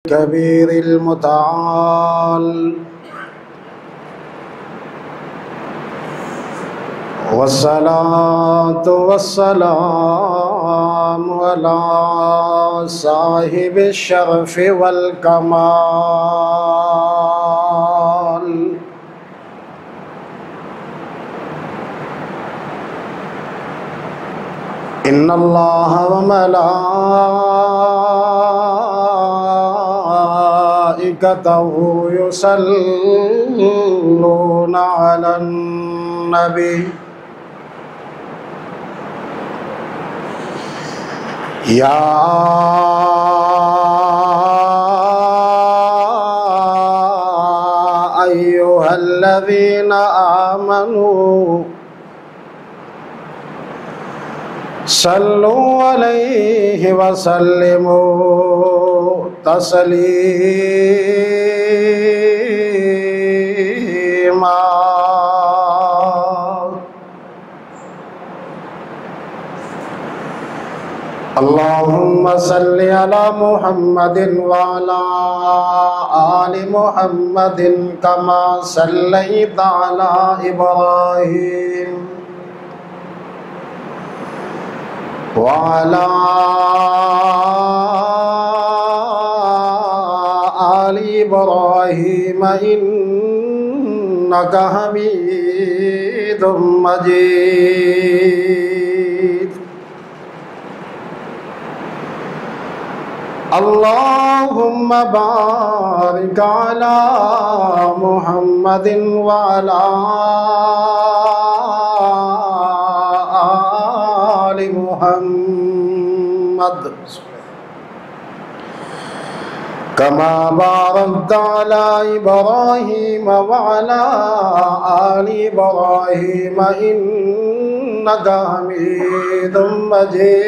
कबीर मुताल वस्सलातु वस्सलामु अला साहिबि शरफ़ि वल कमाल। इन्नल्लाह व मलाइकतहु युसल्लूना अलन नबी या अय्युहल्लज़ीना आमनू सल्लु अलैहि वसल्लिमू तस्लीमा। अल्लाहुम्मा सल्लि अला मुहम्मदिन व अला आलि मुहम्मदिन कमा सल्लैता अला इब्राहीम व अला आलि इब्राहीम इन्नका हमीदुम मजीद। अल्लाहुम्मा बारिक अला मुहम्मदिन व अला आलि मुहम्मद कमा बारकता अला इब्राहीम व अला आलि इब्राहीम इन्नका हमीदुम मजीद।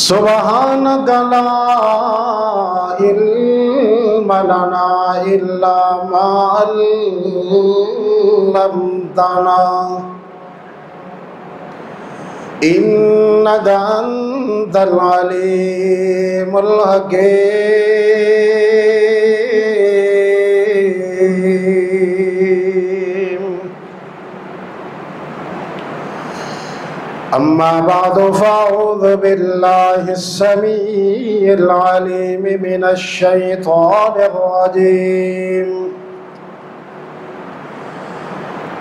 सुब्हानक ला इल्म लना इल्ला मा अल्लमतना इन्नका अंतल अलीमुल हकीम। अम्मा बादु फ़अऊज़ु बिल्लाहिस समीइल अलीम मिनश शैतानिर रजीम।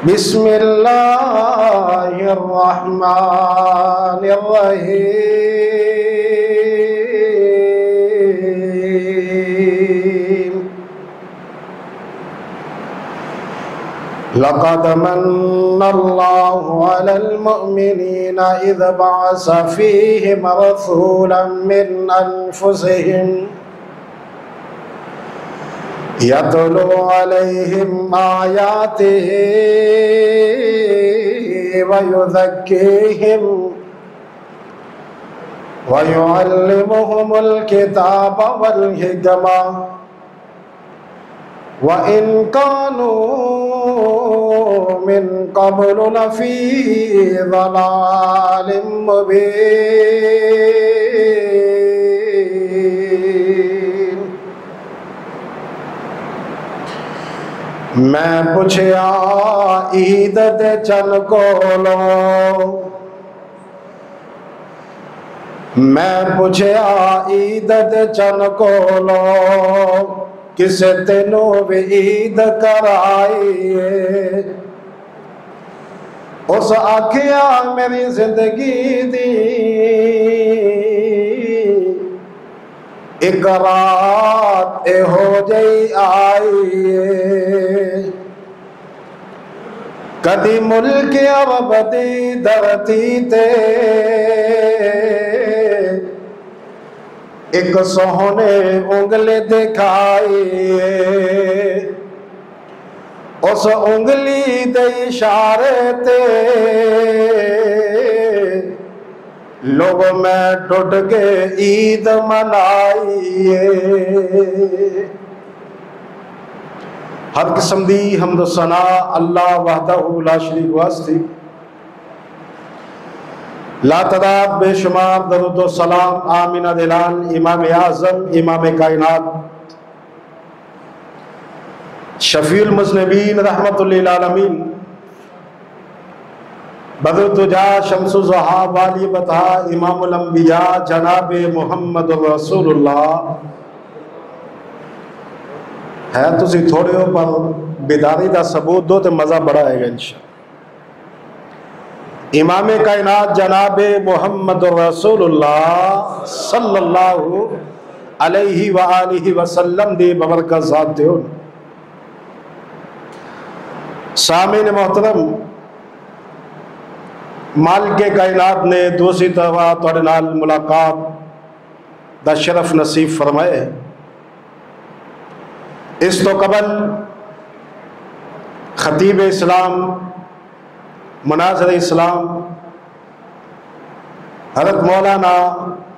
बिस्मिल्लाहिर रहमानिर रहीम। लक़द मन्नल्लाहु अलल मुअमिनीना इज़ बअस फ़ीहिम रसूलन मिन अनफुसिहिम यतलू अलैहिम आयातिही व युज़क्कीहिम व युअल्लिमुहुमुल किताब वल हिकमा व इन कानू मिन क़ब्लु लफ़ी ज़लालिम मुबीन। मैं पुछया ईद दे चन कोलो, मैं पुछया ईद दे चन कोलो किसे तेनू भी ईद कराईए। उस आखिया मेरी जिंदगी दी एक रात हो जई आईए। कदी मुल्क अरब दी धरती ते एक सोहने उंगली दिखाईए। उस उंगली दे इशारे ते लोग मैं टुट के ईद मनाईए। हर किस्म दी हमद सना अल्लाह वहदहू ला शरीक वास्ते। लातदाद बेशुमार दरूद व सलाम आमीना दिलान इमाम आज़म इमाम कायनात शफीउल मुज़निबीन रहमतुल लिल आलमीन बदरुद्दुजा शम्सुज़्ज़हा वाली बता इमामुल अंबिया जनाब मुहम्मद रसूलुल्लाह है। तुसी थोड़े हो पर बेदारी का सबूत दो तो मज़ा बड़ा आएगा इंशाअल्लाह। इमाम कायनात जनाब मुहम्मद रसूलुल्लाह सल्लल्लाहु अलैहि व आलिहि वसल्लम दी बबरकत ज़ात दे। सामीन मोहतरम, मालिक कायनात ने दूसरी दफा तुहाडे नाल मुलाकात दा शरफ नसीब फरमाए। इस तो कबल खतीब इस्लाम मनाज़िर इस्लाम हज़रत मौलाना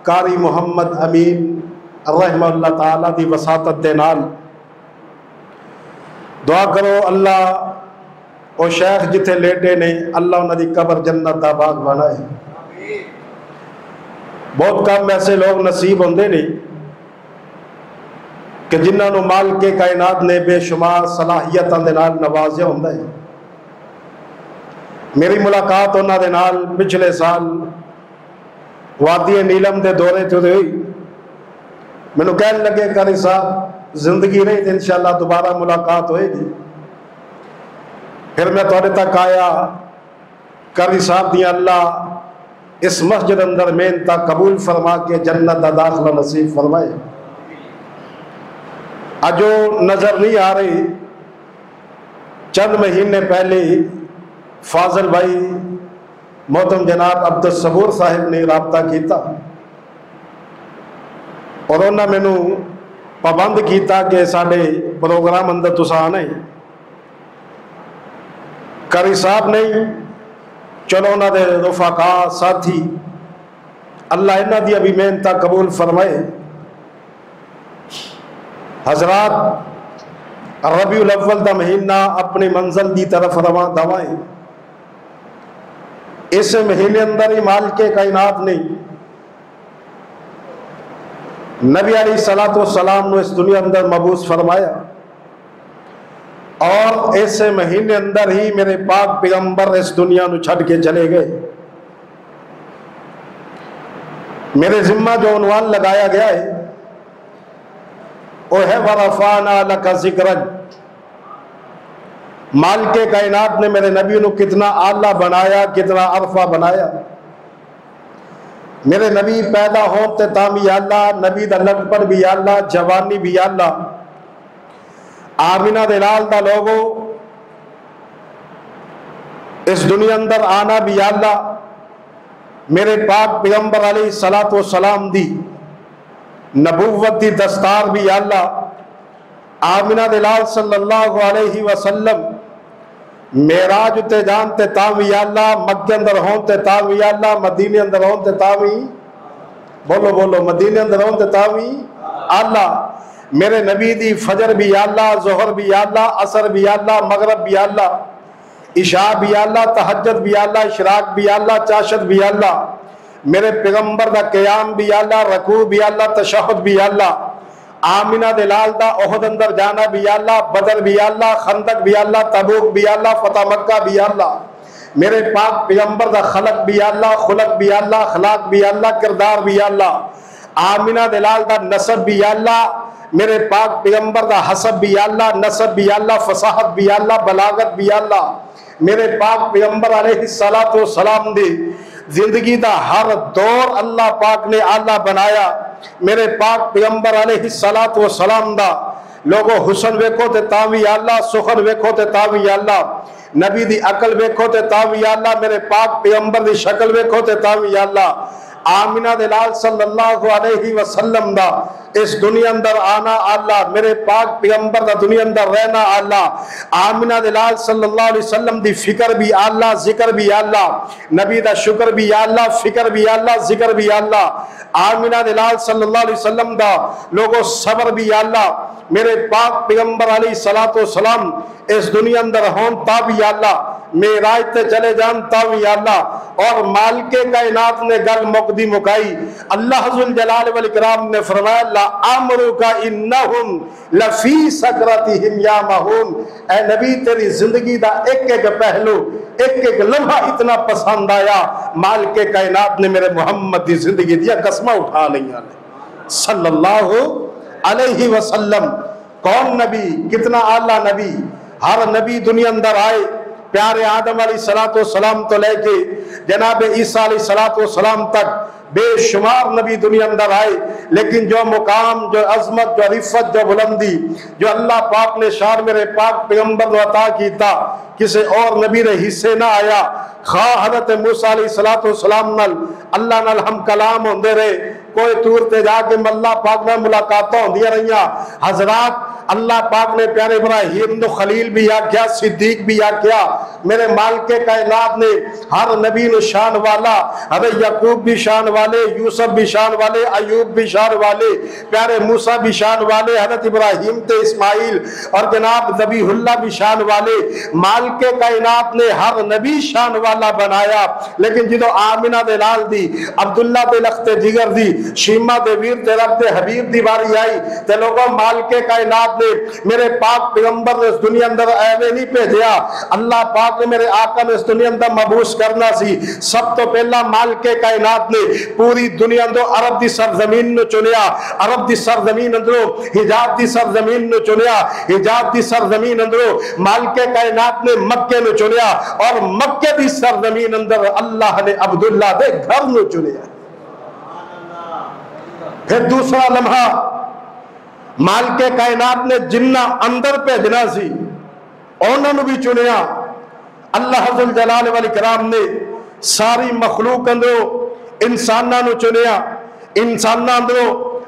कारी मुहम्मद अमीन रहमतुल्लाह ताला दी वसातत दे नाल दुआ करो अल्लाह और शेख जिथे लेटे ने अल्लाह उन्हां दी कब्र जन्नत दा बाग बनाए। बहुत कम ऐसे लोग नसीब होंदे ने कि जिन्हां नूं मालिक कायनात ने बेशुमार सलाहियतां दे नाल नवाज़िया हुंदा है। मेरी मुलाकात उन्हां दे नाल पिछले साल वादी नीलम के दौरे ते हुई। मैनू कहन लगे कारी साहब जिंदगी रही तो इंशाअल्लाह दोबारा मुलाकात होएगी। फिर मैं तुहाडे तक आया, कारी साहब दी अल्लाह इस मस्जिद अंदर मेहनत कबूल फरमा के जन्नत दा दाखला नसीब फरमाए। अजो नजर नहीं आ रही, चंद महीने पहले फाजल भाई मोहतरम जनाब अब्दुल सबूर साहिब ने राबता किया और उन्होंने मैनू पाबंद किया कि साढ़े प्रोग्राम अंदर तुसा आना है। कारी साहब नहीं, चलो उन्होंने रफाका साथी अल्लाह इन्हों दी अभी मेहनत कबूल फरमाए। हजरात रबीउल अव्वल का महीना अपनी मंजिल की तरफ रवा दवाए। इस महीने अंदर ही मालिक कायनात ने नबी अलैहिस्सलातु वस्सलाम ने इस दुनिया अंदर मबूस फरमाया और इस महीने अंदर ही मेरे पाक पैगंबर इस दुनिया को छड़ के चले गए। मेरे जिम्मा जो उन्वान लगाया गया है वो है वरफाना लका ज़िक्रक। मालिक कायनात ने मेरे नबी को कितना आला बनाया, कितना अरफा बनाया। मेरे नबी पैदा हो ते तामी आला, नबी दा लड़पन भी आला, जवानी भी आला। आमिना दे लाल दा लोगो इस दुनिया अंदर आना भी आला। मेरे पाक पैगंबर अलैहिस्सलातु वस्सलाम दी नबुव्वत दी दस्तार भी आला। आमिना दे लाल सल्लल्लाहु अलैहि वसल्लम मेराज ते जानते तावी आला, मक्के अंदर होते तावी आला, मदीने अंदर होते तावी, बोलो बोलो, मदीने अंदर होते तावी आला। मेरे नबी दी फजर भी आला, जोहर भी आला, असर भी आला, मगरब भी आला, इशा भी आला, तहज्जुद भी आला, इशराक भी आला, चाशत भी आला। मेरे पैगंबर दा क़याम भी आला, रकू भी आला, तशहुद भी आला। आमिना दे लाल दा ओहद अंदर जाना भी आला, बदर भी आला, खंदक भी आला, तबूक भी आला, फतह मक्का भी आला। मेरे पाक पैगंबर दा खलक भी आला, खुलक भी आला, अखलाक भी आला, किरदार भी आला। आमिना दे लाल दा नसब भी आला। मेरे पाक पैगंबर दा हसब भी आला, नसब भी आला, फसाहत भी आला, बलागत भी आला। मेरे पाक पैगंबर अलैहिस्सलातु वस्सलाम दी जिंदगी दा हर दौर अल्लाह पाक ने आला बनाया। मेरे पाक पैगंबर अलैहिस्सलातु वस्सलाम दा लोगो हुसन वेखो ते तावी आला, सुखन वेखो ते तावी आला, नबी दी अकल वेखो ते तावी आला, मेरे पाक पैगंबर दी शक्ल वेखो ते तावी आला। आमिना दे लाल सल्लल्लाहु अलैहि वसल्लम दा इस दुनिया अंदर आना आला, मेरे पाक पैगंबर दा दुनिया अंदर रहना आला। आमिना दे लाल सल्लल्लाहु अलैहि वसल्लम दी फिक्र भी आला, जिक्र भी आला, नबी दा शुक्र भी आला, फिक्र भी आला, जिक्र भी आला। आमिना दे लाल सल्लल्लाहु अलैहि वसल्लम दा लोगो सब्र भी आला। मेरे पाक पैगंबर अलैहिस्सलातु वस्सलाम इस दुनिया अंदर हों तब या अल्लाह, मेराज ते चले जान तब या अल्लाह। और मालिके कायनात ने गल मुकदी मुकाई। अल्लाह जुल जलाल वल इकराम ने फरमाया ला अमरुका इन्नहुम लफी सकरतिहिम या महून। ए नबी तेरी जिंदगी दा एक एक पहलू, एक एक लम्हा इतना पसंद आया, मालिके कायनात ने मेरे मोहम्मद की जिंदगी दिया कसमा उठा लिया सल्लल्लाहु अलैहि वसल्लम। कौन नबी, कितना आला नबी। हर नबी दुनिया अंदर आए, प्यारे आदम अलैहिस्सलाम तो लेके जनाब ईसा अलैहिस्सलाम तक बेशुमार नबी दुनिया अंदर आए, लेकिन जो मुकाम, जो अजमत, जो रिफत, जो बुलंदी जो अल्लाह पाक ने शान मेरे पाक पैगंबर को अता कीता, किसी और नबी ने हिस्से ना आया। खा हज़रत मूसा अलैहिस्सलाम नल अल्लाह नाल हम कलाम होंदे रहे, कोई तूर ते जाके अल्लाह पाक नाल मुलाकातां होंदियां रहियां। हजरात अल्लाह पाक ने प्यारे इब्राहिम नु खलील भी आख्या, सिद्दीक भी आख्या। मेरे मालिके कायनात ने हर नबी नु शान वाला, हज़रत याकूब भी शान वाले, यूसुफ भी शान वाले, अयूब भी शान वाले, प्यारे मूसा भी शान वाले, हज़रत इब्राहिम ते इस्माइल और जनाब ज़बीहुल्लाह भी शान वाले। मालिके कायनात ने हर नबी शान वाला बनाया, लेकिन जो आमिना दे लाल दी, अब्दुल्ला दे लखते जिगर दी, शीमा दे वीर ते रब दे हबीब दी बारी आई ते लोगों मालिके कायनात ने मेरे पाक पैगंबर ने इस दुनिया अंदर ऐवे नहीं भेजा। अल्लाह पाक ने मेरे आका ने इस दुनिया अंदर मबूस करना सी। सब तो पहला मालिके कायनात ने पूरी दुनिया अंदर अरब दी सरजमीन नु चुनिया, अरब दी सरजमीन अंदरों हिजाज दी सरजमीन नु चुनिया, हिजाज दी सरजमीन अंदरों मालिके कायनात ने मक्के नु चुनिया और मक्के दी सरजमीन अंदर अल्लाह ने अब्दुल्ला दे घर नु चुनिया। फिर दूसरा लम्हा मालिके कायनात ने जिन्ना अंदर भेजना सी उन्होंने भी चुनिया। अल्लाह जुल जलाल वल इकराम ने सारी मखलूक अंदरों इंसाना नु चुनिया, इंसाना अंदरों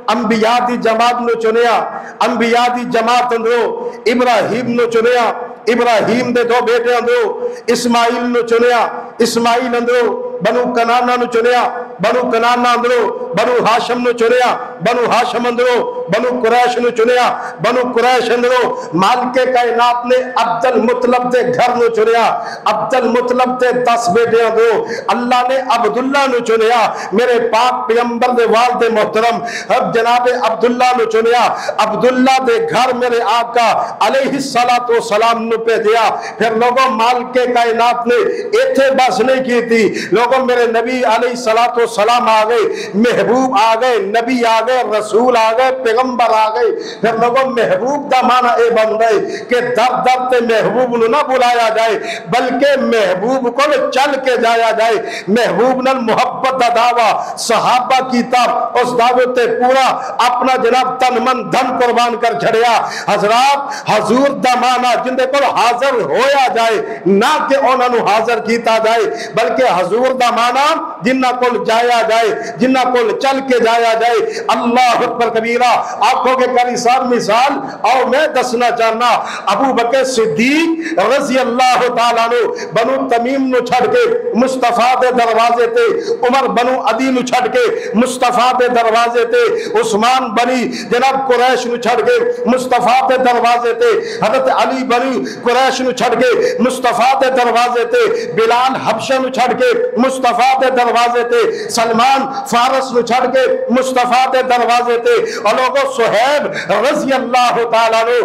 अंबिया दी जमात नु चुनिया, अंबिया दी जमात अंदरों इब्राहिम नु चुनिया, इब्राहिम दे दो बेटे अंदरों इस्माइल नु चुनिया, इस्माइल अंदरों बनु कनाना नु चुनिया, बनु कनाना अंदरों बनु हाशम नु चुनिया, बनु हाशम अंदरों बनु कुरैश नु चुनिया, बनु कुरैश अंदरों मालिके कायनात ने अब्दुल मुतलब दे घर नु चुनिया, अब्दुल मुतलब दे 10 बेटे अंदरों अल्लाह ने अब्दुल्ला नु चुनिया। मेरे पाक पैगंबर दे वालिद मोहतरम अब जनाबे अब्दुल्ला नु चुनिया, अब्दुल्ला दे घर मेरे आका अलैहिस्सलातु वस्सलाम नु भेजा। फिर लोगों मालिके कायनात ने इथे बस नहीं की थी, लोगों मेरे नबी अलैहिस्सलातु वस्सलाम आ गए, महबूब आ गए, नबी आ गए, रसूल आ गए, पैगंबर आ गए। फिर लोगों महबूब का माना ए बन गए कि दर दर ते महबूब नु ना बुलाया जाए, बल्कि महबूब को चल के जाया जाए। महबूब नाल मुहब्बत दा दावा सहाबा कीता, उस दावे ते पूरा अपना जनाब तन मन धन कुर्बान कर छड़िया। हजरात हजूर दा माना जिंदे कोल हाजिर होया जाए, ना कि उन्हां नु हाजिर कीता जाए, बल्कि हजूर दा माना जिन्ना कोल जाया जाए, जिन्ना कोल चल के जाया जाए। अल्लाह अकबर कबीरा। आंखों के करीसार मिसाल और मैं दसना चाहना, अबू बकर सिद्दीक रज़ी अल्लाह तआला नु बनु तमीम नु छड़ के मुस्तफा दे दरवाजे ते, उमर बनु अदी नु छड़ के मुस्तफा दे दरवाजे ते, उस्मान बनी जनाब कुरैश नु छड़ के मुस्तफा दे दरवाजे ते, हजरत अली बनी कुरैश नु छड़ के मुस्तफा दे दरवाजे ते, बिलाल हबशा नु छड़ के मुस्तफा दे दरवाजे ते, सलमान फारस नु छड़ के मुस्तफा दे दरवाजे ते, और लोगों सुहैब रज़ी अल्लाह तआला नु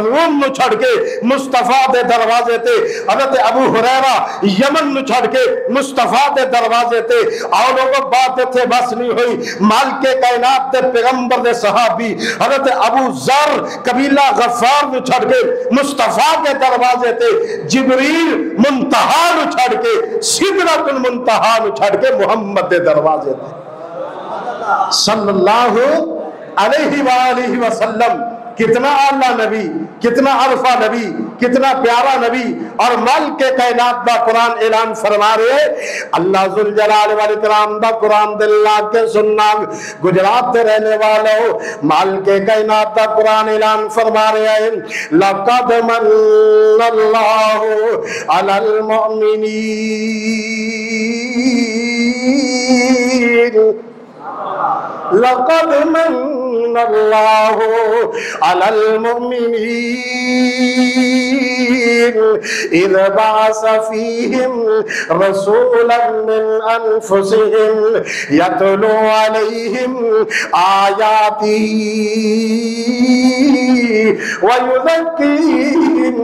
रूम नु छड़ के मुस्तफा दे दरवाजे ते, हजरत अबू हुरैरा यमन नु छड़ के मुस्तफा दे दरवाजे ते। और लोगों बात इत्थे बस नहीं हुई, मालिके कायनात दे पैगंबर दे सहाबी हजरत अबू जर कबीला गफ्फार नु छड़ के मुस्तफा के दरवाजे ते, जिब्रील मुंतहा नु छड़ के सिदरतुल मुंतहा नु छड़ के मोहम्मद दे दरवाजे ते सल्लल्लाहु अलैहि वसल्लम। कितना आला नबी, कितना अरफा नबी, कितना प्यारा नबी। और मालिके कायनात दा कुरान ऐलान फरमा रहे, अल्लाह जुल जलाल वल इकराम दा कुरान दिल्ला के सुनना गुजरात दे रहने वालों, मालिके कायनात दा कुरान ऐलान फरमा रहे हैं, लक़द मन्नल्लाहु अलल मुमिनीन, लक़द मन्नल्लाहु अलल मुमिनीन इज़ बअस फ़ीहिम रसूलन मिन अनफुसिहिम यतलू अलैहिम आयातिही व युज़क्कीहिम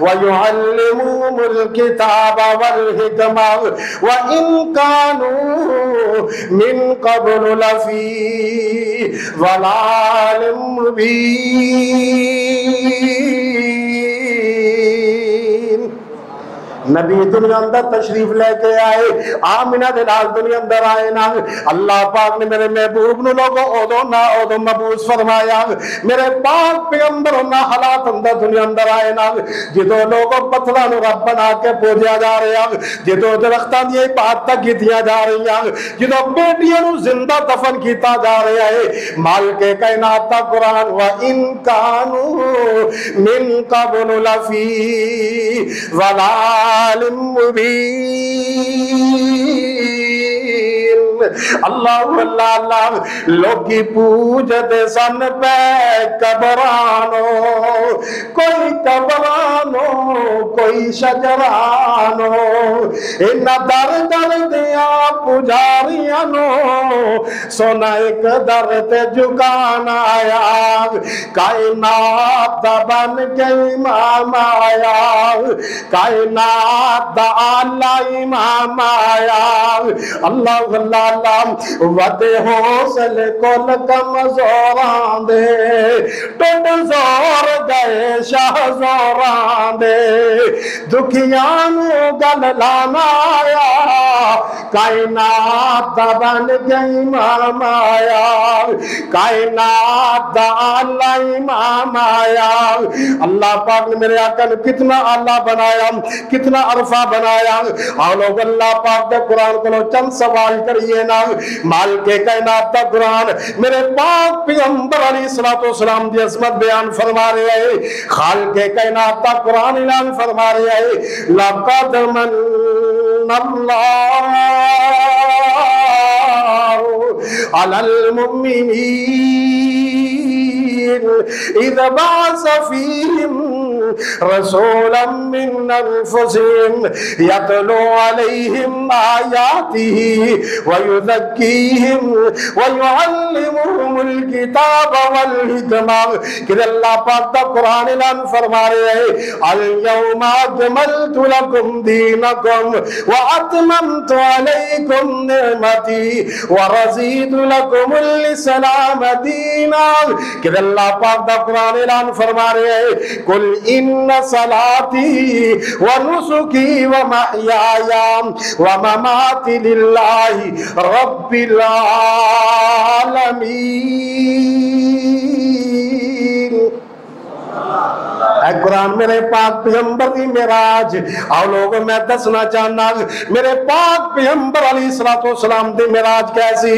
व युअल्लिमुहुमुल किताब वल हिकमा व इन कानू मिन क़ब्ल लफ़ी ज़लालिम मुबीन। नबी दुनिया अंदर तशरीफ लेके आए, आमिना दे नाल दुनिया अंदर आए ना, अल्लाह पाक ने मेरे महबूब नु लोगो ओदो ना ओदो मबूस फरमाया। मेरे पाक पैगंबर ना हालात अंदर दुनिया अंदर आए ना, जिदो लोगो पत्थरां नु रब बना के पूजा जा रहे हैं, जिदो दरख्तां दी इबादत कीतियां जा रही हैं, जिदो बेटियां नु जिंदा दफन कीता जा रहा है, माल के कायनात दा कुरान व इन कानू मिन क़ब्ल लफ़ी ज़लालिम मुबीन। अल्लाह अल्लाह अल्लाह लोगी पूजते सन पे कबरानो, कोई कबरानो कोई शजरानो, इन्ना दर दर दिया पुजारियां नो सोना एक दर ते झुकान आया, कायनात दा बन के इमाम आया, कायनात दा आला इमाम आया। अल्लाह अल्लाह अल्लाह वदे हौसले कोल कमज़ोरां दे टुट ज़ोर गए शाह ज़ोरां दे, दुखियां नू गल लाना आया, कायनात दा बन के इमाम आया, कायनात दा आला इमाम आया। अल्लाह पाक ने मेरे आका ने कितना आला बनाया, कितना अरफा बनाया। आओ लोग अल्लाह पाक के कुरान को चंद सवाल करिए ना। माल के कायनात का कुरान मेरे पाक पैगंबर अलैहिस्सलातु वस्सलाम की अज़मत बयान फरमा रहे हैं, खाल के कायनात का कुरान ऐलान फरमा रहे हैं, लक़द मन्नल्लाहु अलल मुमिनीन इज़ बअस फ़ीहिम रसूलन मिन अनफुसिहिम यतलू अलैहिम आयातिही व युज़क्कीहिम व युअल्लिमुहुमुल किताब वल हिकमा। कि अल्लाह पाक दा कुरान ऐलान फरमा रहे हैं, अल यौमा अकमलतु लकुम दीनकुम व अतममतु अलैकुम निअमती व रज़ीतु लकुमुल इस्लाम दीना। कि अल्लाह पाक दा कुरान ऐलान फरमा रहे हैं, कुल इन्ना सलाती व नुसुकी व महयाया व ममाती लिल्लाहि रब्बिल आलमीन। कुरान मेरे पाक पैगंबर की मेराज। आओ लोगों मैं दसना चाहना मेरे पाक पैगंबर अलैहिस्सलातु वस्सलाम दी मेराज कैसी।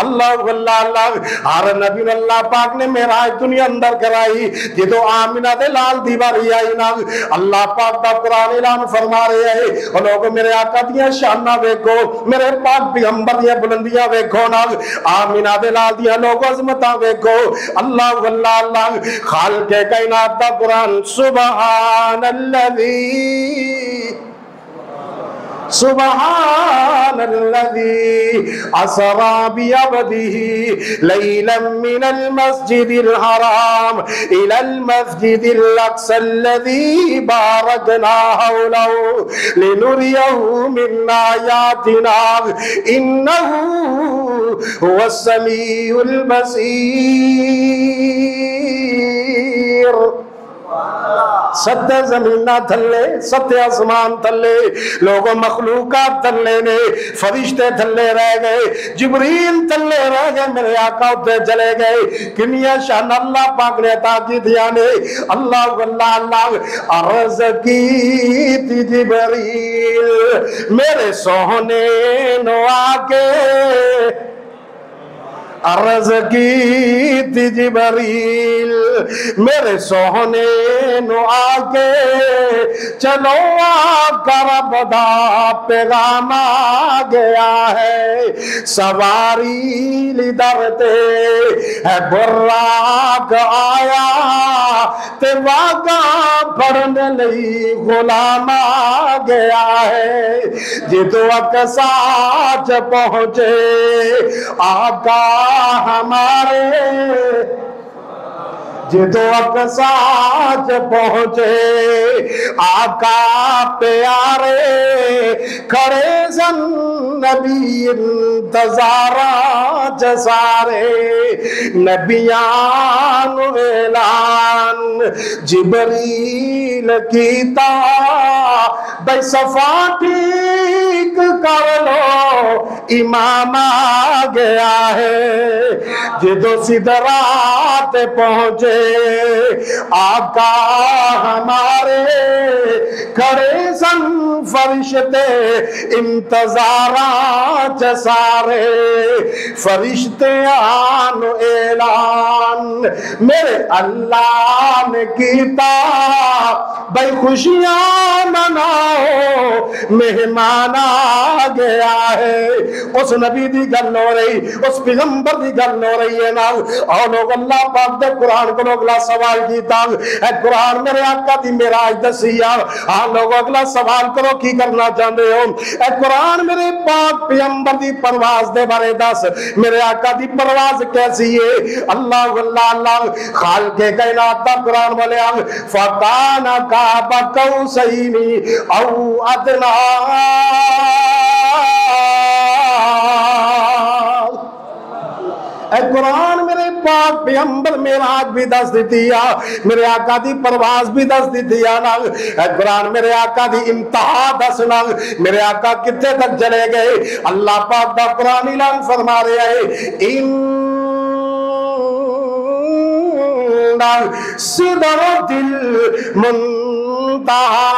अल्लाह अल्लाह अल्लाह हर नबी अल्लाह पाक ने मेराज दुनिया अंदर कराई। जो आमिना दे लाल दीवारी आई ना, अल्लाह पाक दा कुरान ऐलान फरमा रहे हैं, और लोग मेरे आका दियां शाना देखो, मेरे पाक पैगंबर दियां बुलंदियां देखो ना, आमिना दे लाल दियां लोग अज़मतां देखो। अल्लाह अल्लाह अल्लाह खाल के कायनात दा कुरान सुबहानल्लज़ी सुबहानल्लज़ी असरा बिअब्दिही लैलन मिनल मस्जिदिल हराम इलल मस्जिदिल अक़सल्लज़ी बारकना हौलहु लिनुरियहु मिन आयातिना इन्नहु हुवस समीउल बसीर। सत्य जमीना थले सत्य आसमान थले लोगों मखलूकात थले ने, फरिश्ते थले रह गए, जिब्रील थले रह गए, मेरे आका उते चले गए। किनिया शान अल्लाह पाक ने अता की दिया ने। अल्लाह अल्लाह अल्लाह अर्ज़ की थी जिब्रील मेरे सोहने नो आके अर्ज की थी जिबरील मेरे सोहने नु आके चलो आकर बदा पैगाम आ गया है सवारी लिदरते है बुर्राक आया ते वागा पढ़ने लई गुलाम आ गया है जितो अकसाच पहुंचे आका हमारे जितो अकसाच पहुंचे आका प्यारे खड़े सन नबी इंतजारा जसारे नबियान ऐलान जिबरील कीता भाई सफा ठीक कर लो इमाम आ गया है जिदो सिदरात पहुंचे आका हमारे खड़े सन फरिश्ते इंतजारा सारे फरिश्ते आन ऐलान मेरे अल्लाह ने कीता भाई खुशियां मनाओ मेहमान आ गया है उस नबी दी गल हो रही उस पैगंबर दी गल हो रही है नाल और लोग अल्लाह पाक दे कुरान को अगला सवाल कीता है कुरान मेरे आका दी मेराज दसी आ हां लोग अगला सवाल करो की करना चाहते हो ए कुरान मेरे पाक पैगंबर दी परवाज दे बारे दस मेरे आका दी परवाज कैसी है अल्लाह अल्लाह अल्लाह खालिक कायनात दा कुरान बोले फकाना का बकौसैनी औ अदना कुरान मेरे पाक पैगंबर मेराज भी दस दी मेरे आका दी परवाज भी दस दी नाल कुरान मेरे आका दी इंतहा दस नाल मेरे आका कितने तक चले गए अल्लाह पाक दा कुरान ऐलान फरमा रहा है इन सिदरतिल मुंतहा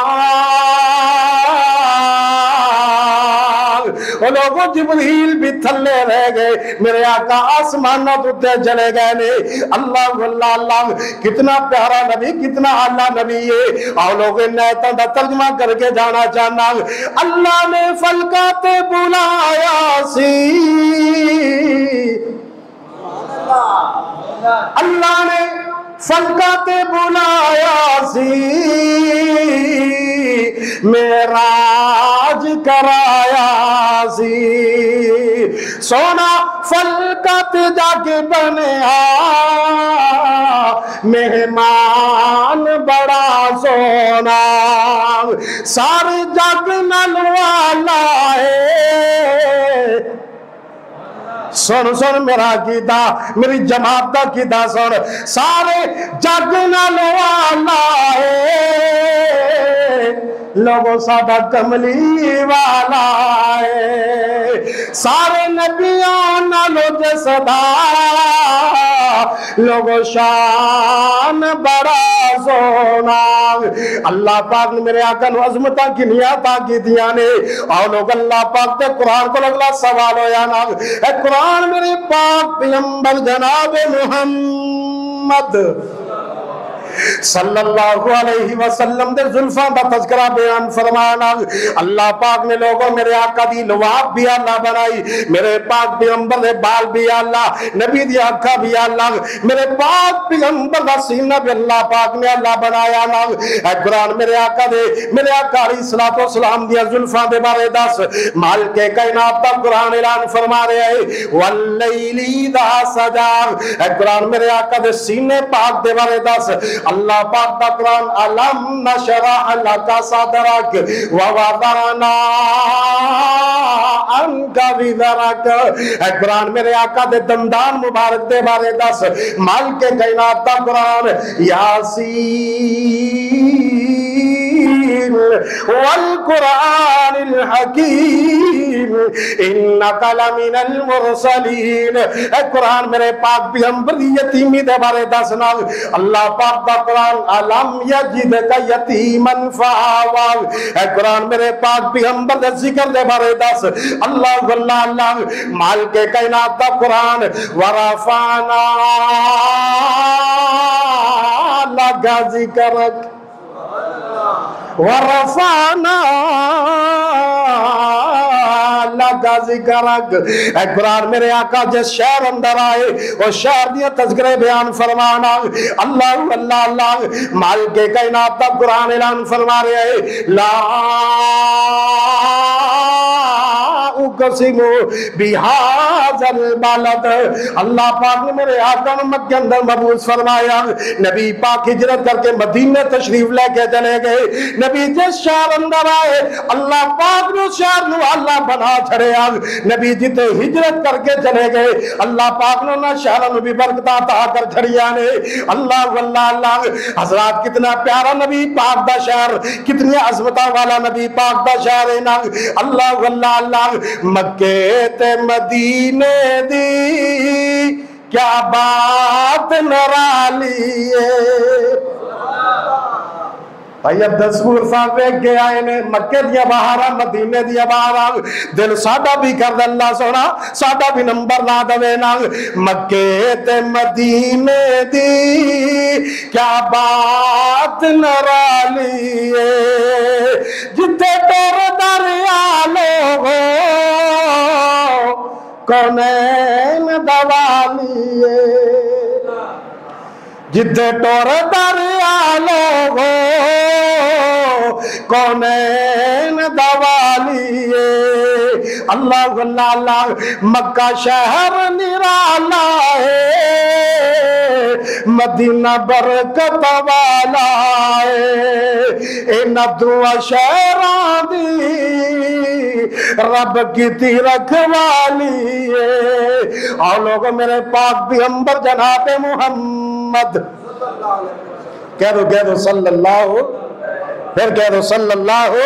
लोगों जिब्रील भी थल्ले रह गए मेरे आका आसमानों उत्ते चले गए ने अल्लाह अल्लाह अल्लाह कितना प्यारा नबी कितना आला नबी है और लोग नायतों का तर्जमा करके जाना चाहना अल्लाह ने फलकाते बुलाया सी अल्लाह ने फलकाते बुलाया सी मेराज कराया सी सोना फलकत जाके बने मेहमान बड़ा सोना सारे जग नलवाला है सुन सुन मेरा कीता मेरी जमात का कीता सुन सारे जग नाल लोगों सादा कमली वाला है सारे नबियों नालो जसदा लोगों शान बड़ा सोना अल्लाह पाक ने मेरे आका नु अजमता किनिया ताकि दिया ने और लोग अल्लाह पाक ते कुरान को अगला सवाल होया ना ए कुरान मेरे पाक पैगंबर जनाब मुहम्मद सल्लल्लाहु अलैहि वसल्लम दे जुल्फां दा तज़किरा बयान फरमाना अल्लाह पाक ने लोगों मेरे आका दी लवाब भी अल्लाह बनाई मेरे पाक पैगंबर दे बाल भी अल्लाह नबी दी आंखां भी अल्लाह मेरे पाक पैगंबर दा सीना भी अल्लाह पाक ने अल्लाह बनाया ना ए कुरान मेरे आका अलैहिस्सलातु वस्सलाम दी जुल्फां दे बारे दस माल के कायनात दा कुरान ऐलान फरमा रहा है वल्लैली दा सजा ए कुरान मेरे आका दे सीने पाक दे बारे दस अल्लाह पाक दा कुरान अलम नशरह लका सदरक व वदअना अंका विज़रक कुरान मेरे आका दे दंदान मुबारक दे बारे दस माल के कायनात दा कुरान यासीन वल कुरानिल हकीम इन्नका लमिनल मुरसलीन। ए कुरान मेरे पाक पैगंबर दी यतीमी दे बारे दसना। अल्लाह पाक दा कुरान अलम यजिदका यतीमन फआवा। ए कुरान मेरे पाक पैगंबर दे जिक्र दे बारे दस। अल्लाह वल्लाह अल्लाह माल के कायनात दा कुरान वरफाना लगा जिक्रक वरफाना लगा जिक्रक। ए कुरान मेरे आका जिस शहर अंदर आए और शहर दिया तज़किरे बयान फरमाना। अल्लाह अल्लाह अल्लाह माल के कायनात दा कुरान ऐलान फरमा रहे हैं ला उक़सिमु बिहाज़ल बलद। अल्लाह पाक ने मेरे आका ने मक्के अंदर मबूस फरमाया। नबी पाक हिजरत करके मदीने तशरीफ लेके चले गए। नबी जिस शहर अंदर आए अल्लाह पाक ने शहर को अल्लाह बना छड़िया। नबी जिते हिजरत करके चले गए अल्लाह पाक ने ना शहर में भी बरकत अता कर छड़िया ने। अल्लाह वल्लाह अल्लाह हजरत कितना प्यारा नबी पाक दा शहर, कितनी अजमता वाला नबी पाक दा शहर है ना। अल्लाह वल्लाह अल्लाह मक्के ते मदीने दी क्या बात निराली है। भाई अब दस्तूर साहब वेख के आए ने मक्के दिया बहारा मदीने दिया बहारा। दिल साडा भी कर दे अल्लाह सोना साडा भी नंबर ला दवे ना। मक्के ते मदीने दी क्या बात निराली है। जिथे टोर दरिया लोगो कौनैन दवाली है। जिथे टोर दरिया लोगो कौनैन दवाली है। अल्लाह अल्लाह अल्लाह मक्का शहर निराला है मदीना बरकत वाला है। इन्हां दुआ शहरां दी रब की रखवाली है। और लोग मेरे पाक पैगंबर जनाब मुहम्मद कह दो सल्लल्लाहु, फिर कह दो सल्लल्लाहु।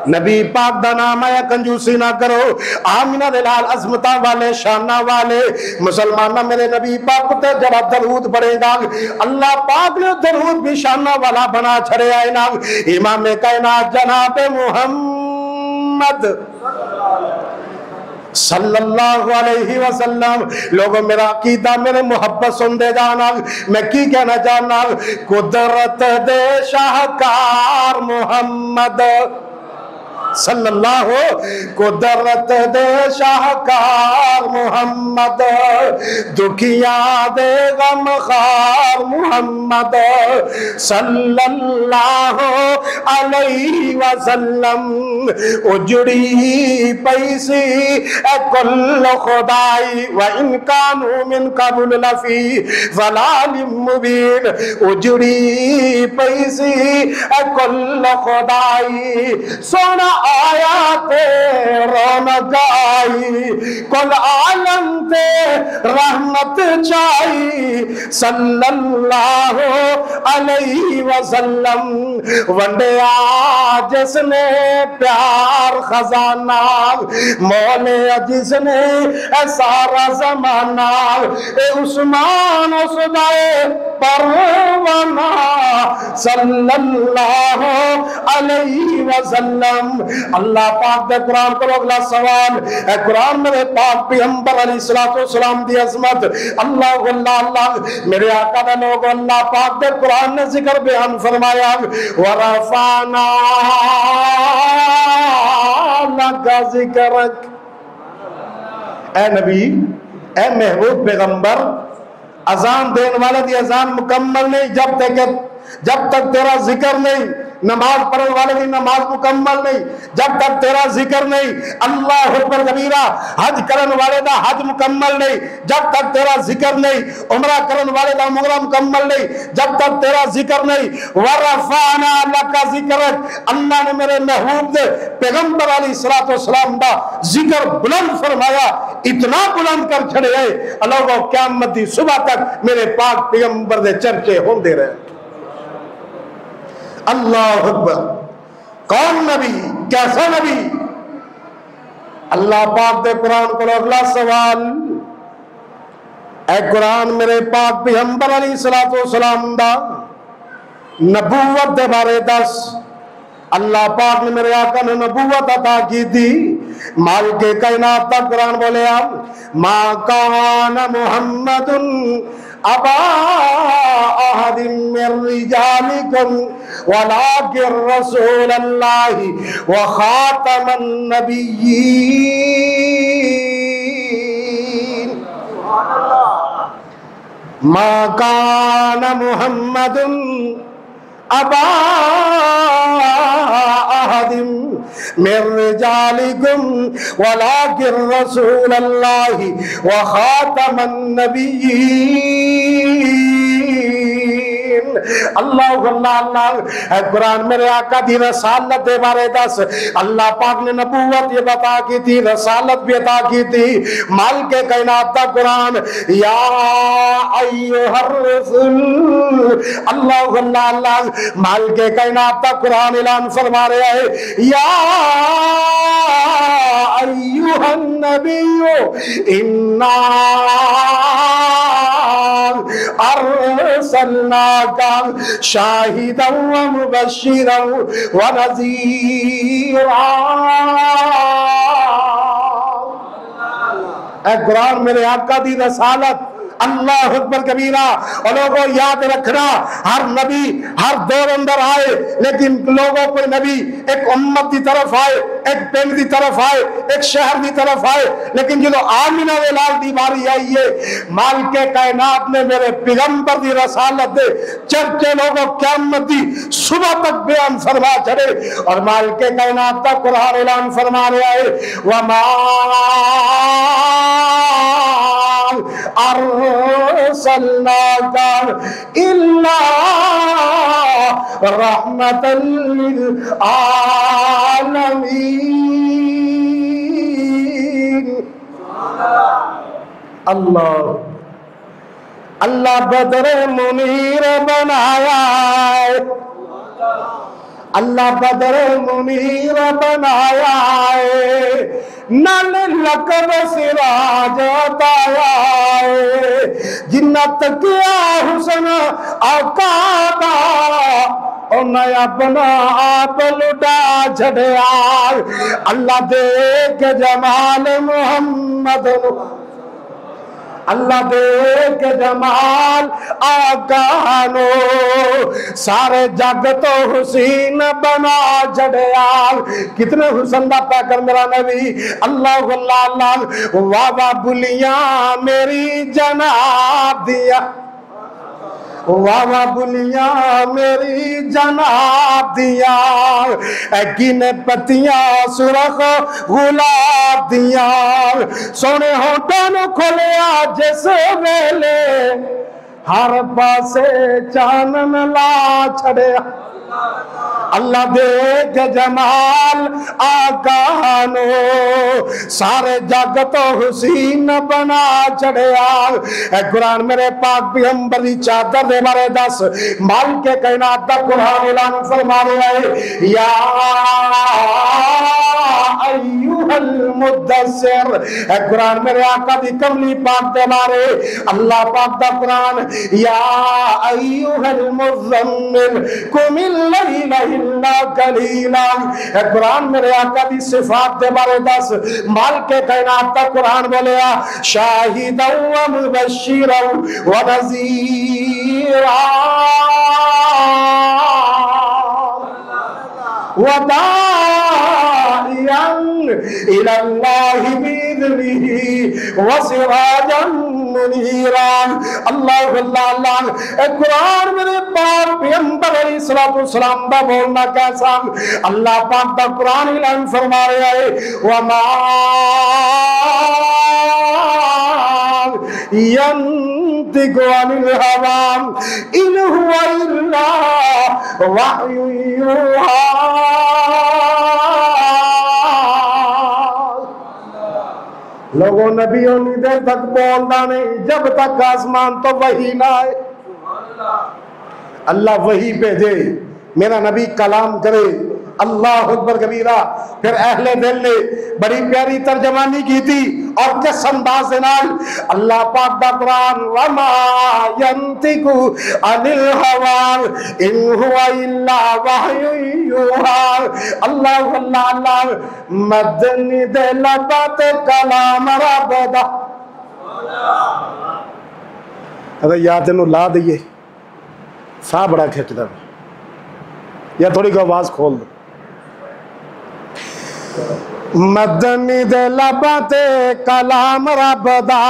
नबी पाक दा नाम आया कंजूसी ना करो। आमिना दे लाल अजमता वाले शाना वाले मुसलमान मेरे नबी पाक ते जब दरूद पढ़ेगा अल्लाह पाक ने दरूद भी शाना वाला बना छड़े आए ना। इमाम कायनात जनाब मुहम्मद सल्लल्लाहु अलैहि वसल्लम। लोगों मेरा अकीदा मेरे मोहब्बत सुनते जाना। मैं की कहना चाहना कुदरत दे शाहकार मुहम्मद सल्लल्लाहु कुदरत दे शाहकार मुहम्मद दुखिया दे गमखार मुहम्मद सल्लल्लाहु अलैहि वसल्लम। उजड़ी पैसी कुल खुदाई व इनकानु मिन कबुल लफी ज़लालिम मुबीन। उजड़ी पैसी कुल खुदाई सोना आया ते रौनक आई कुल आलम ते रहमत छाई सल्लल्लाहु अलैहि वसल्लम। वंडिया जिसने प्यार खजाना मौले जिसने सारा जमाना ए उस्मान उसदाए परवाना सल्लल्लाहु अलैहि वसल्लम। अल्लाह पाक दे कुरान को अगला सवाल ए कुरान मेरे पाक पैगंबर अलैहिस्सलाम दी अजमत अल्लाह अल्लाह अल्लाह मेरे आका दे लोग अल्लाह पाक दे कुरान ने जिक्र बयान फरमाया वरफाना लगा जिक्रक। ए नबी ए महबूब पैगंबर अजान देने वाले की अजान मुकम्मल नहीं जब तक तेरा जिक्र नहीं। नमाज पढ़ने वाले की नमाज मुकम्मल नहीं जब तक तेरा जिक्र नहीं। अल्लाह अकबर कबीरा हज करने वाले का हज मुकम्मल नहीं जब तक तेरा जिक्र नहीं। उमरा करने वाले का उमरा मुकम्मल नहीं जब तक तेरा जिक्र नहीं। वरफाना लका जिक्रक। अल्लाह ने मेरे महबूब दे पैगंबर अलैहिस्सलाम दा जिक्र बुलंद फरमाया इतना बुलंद कर छड़े है अल्लाह क़यामत दी सुबह तक मेरे पाक पैगंबर दे चर्चे होंदे रहे। अल्लाह अकबर। कौन नबी, कैसा नबी? अल्लाह पाक दे कुरान को अगला सवाल, ए कुरान मेरे पाक पैगंबर अलैहिस्सलातु वस्सलाम दा नबूवत दे बारे दस। अल्लाह पाक ने मेरे आका ने नबूवत अता की थी। माल के कायनात तक कुरान बोले आप मा कान मुहम्मदुन अबा अहदिम मिर रिजालिकुम वलाकिन रसूलल्लाहि व खातमन नबिय्यीन। मा कान मुहम्मदुन अबा अहदिम मिर रिजालिकुम वलाकिन रसूलल्लाहि व खातमन नबिय्यीन। अल्लाह अल्लाह अल्लाह। कुरान मेरे आका दी रसालत के बारे दस। अल्लाह पाक ने नबूवत ये बता की थी, रसालत भी अता की थी। माल के कायनात का कुरान या अय्युहर रसूल, अल्लाह अल्लाह अल्लाह। माल के कायनात का कुरान ऐलान फरमा रहा है या अय्युहन नबिय्यु इन्ना अरसलनाका शाहिदन व मुबश्शिरन व नज़ीरा। कुरान मेरे आका दी रसालत। अल्लाह अकबर कबीरा। और लोगों याद रखना, हर नबी हर दौर अंदर आए, लेकिन लोगों कोई नबी एक उम्मत की तरफ आए, एक पिंड की तरफ आए, एक शहर की तरफ आए, लेकिन जो आमिना वे लाल दी बारी आई है, माल के कायनात ने मेरे पैगंबर की रसालत दे चर्चे लोगों क़यामत दी सुबह तक बयान फरमा चले। और माल के कायनात का कुरान ऐलान फरमा रहा है वमा अरसलनाका इल्ला रहमतल लिल आलमीन। अल्लाह अल्लाह बदरे मुनीर बनाया, अल्लाह बदरे मुनीर बनाया, नल लकब सिराज बताया, जिन्ना तकिया हुसन आका दा उन्हें अपना आप लुटा छड़िया। अल्लाह दे के जमाल मुहम्मद, अल्लाह दे के जमाल आका नो सारे जग तो हुसैन बना छड़िया। कितने हुसन दा पैकर मेरा नबी। अल्लाह अल्लाह अल्लाह। वाह बुलिया मेरी जनाब दिया, वाह बुलिया मेरी जनाब दिया, गिने पतियां सुरख गुलाब दिया, सोने होठों खोलिया जिस वेले हर पासे चानन ला छड़िया। अल्लाह दे के जमाल आका नो सारे जग तो हुसैन बना चढ़िया। कुरान मेरे पाक पैगंबर दी चादर दे बारे दस। माल के कायनात दा कुरान ऐलान फरमा रहा है या अय्युहल मुद्दस्सिर। कुरान मेरे आका दी कमली पाक दे बारे अल्लाह पाक दा कुरान या अय्युहल मुज़म्मिल कुमिल लैला इल्ला कलीला। कुरान मेरे आका दी सिफात दे बारे दस। माल के कायनात दा कुरान बोलिया शाहिदन व मुबश्शिरन व नज़ीरा व दाइयन इलल्लाहि बिइज़निही व सिराजन मुनीरा। अल्लाह अल्लाह अल्लाह। कुरान मेरे पाक पैगंबर अलैहिस्सलातु वस्सलाम दा बोलना कैसा। अल्लाह पाक दा कुरान ऐलान फरमा रहा है वमा यंतिकु अनिल हवा इन हुवा इल्ला वह्यु यूहा। लोगों नबियों ने देर तक बोलना नहीं जब तक आसमान तो वही ना आए। अल्लाह वही भेजे, मेरा नबी कलाम करे, अल्लाह अकबर कबीरा। फिर अहले दिल ने बड़ी प्यारी तर्जमानी की थी और किस अंदाज से नाल अल्लाह पाक दा कुरान वमा यंतिकु अनिल हवा इन हुवा इल्ला वहयु युहा। अल्लाह अल्लाह अल्लाह मदनी दे लबत कलाम रबदा। अगर याद तेन ला दईए साह बड़ा खिंचता या थोड़ी को आवाज खोल दो। मदनी दे लबते कलाम रबदा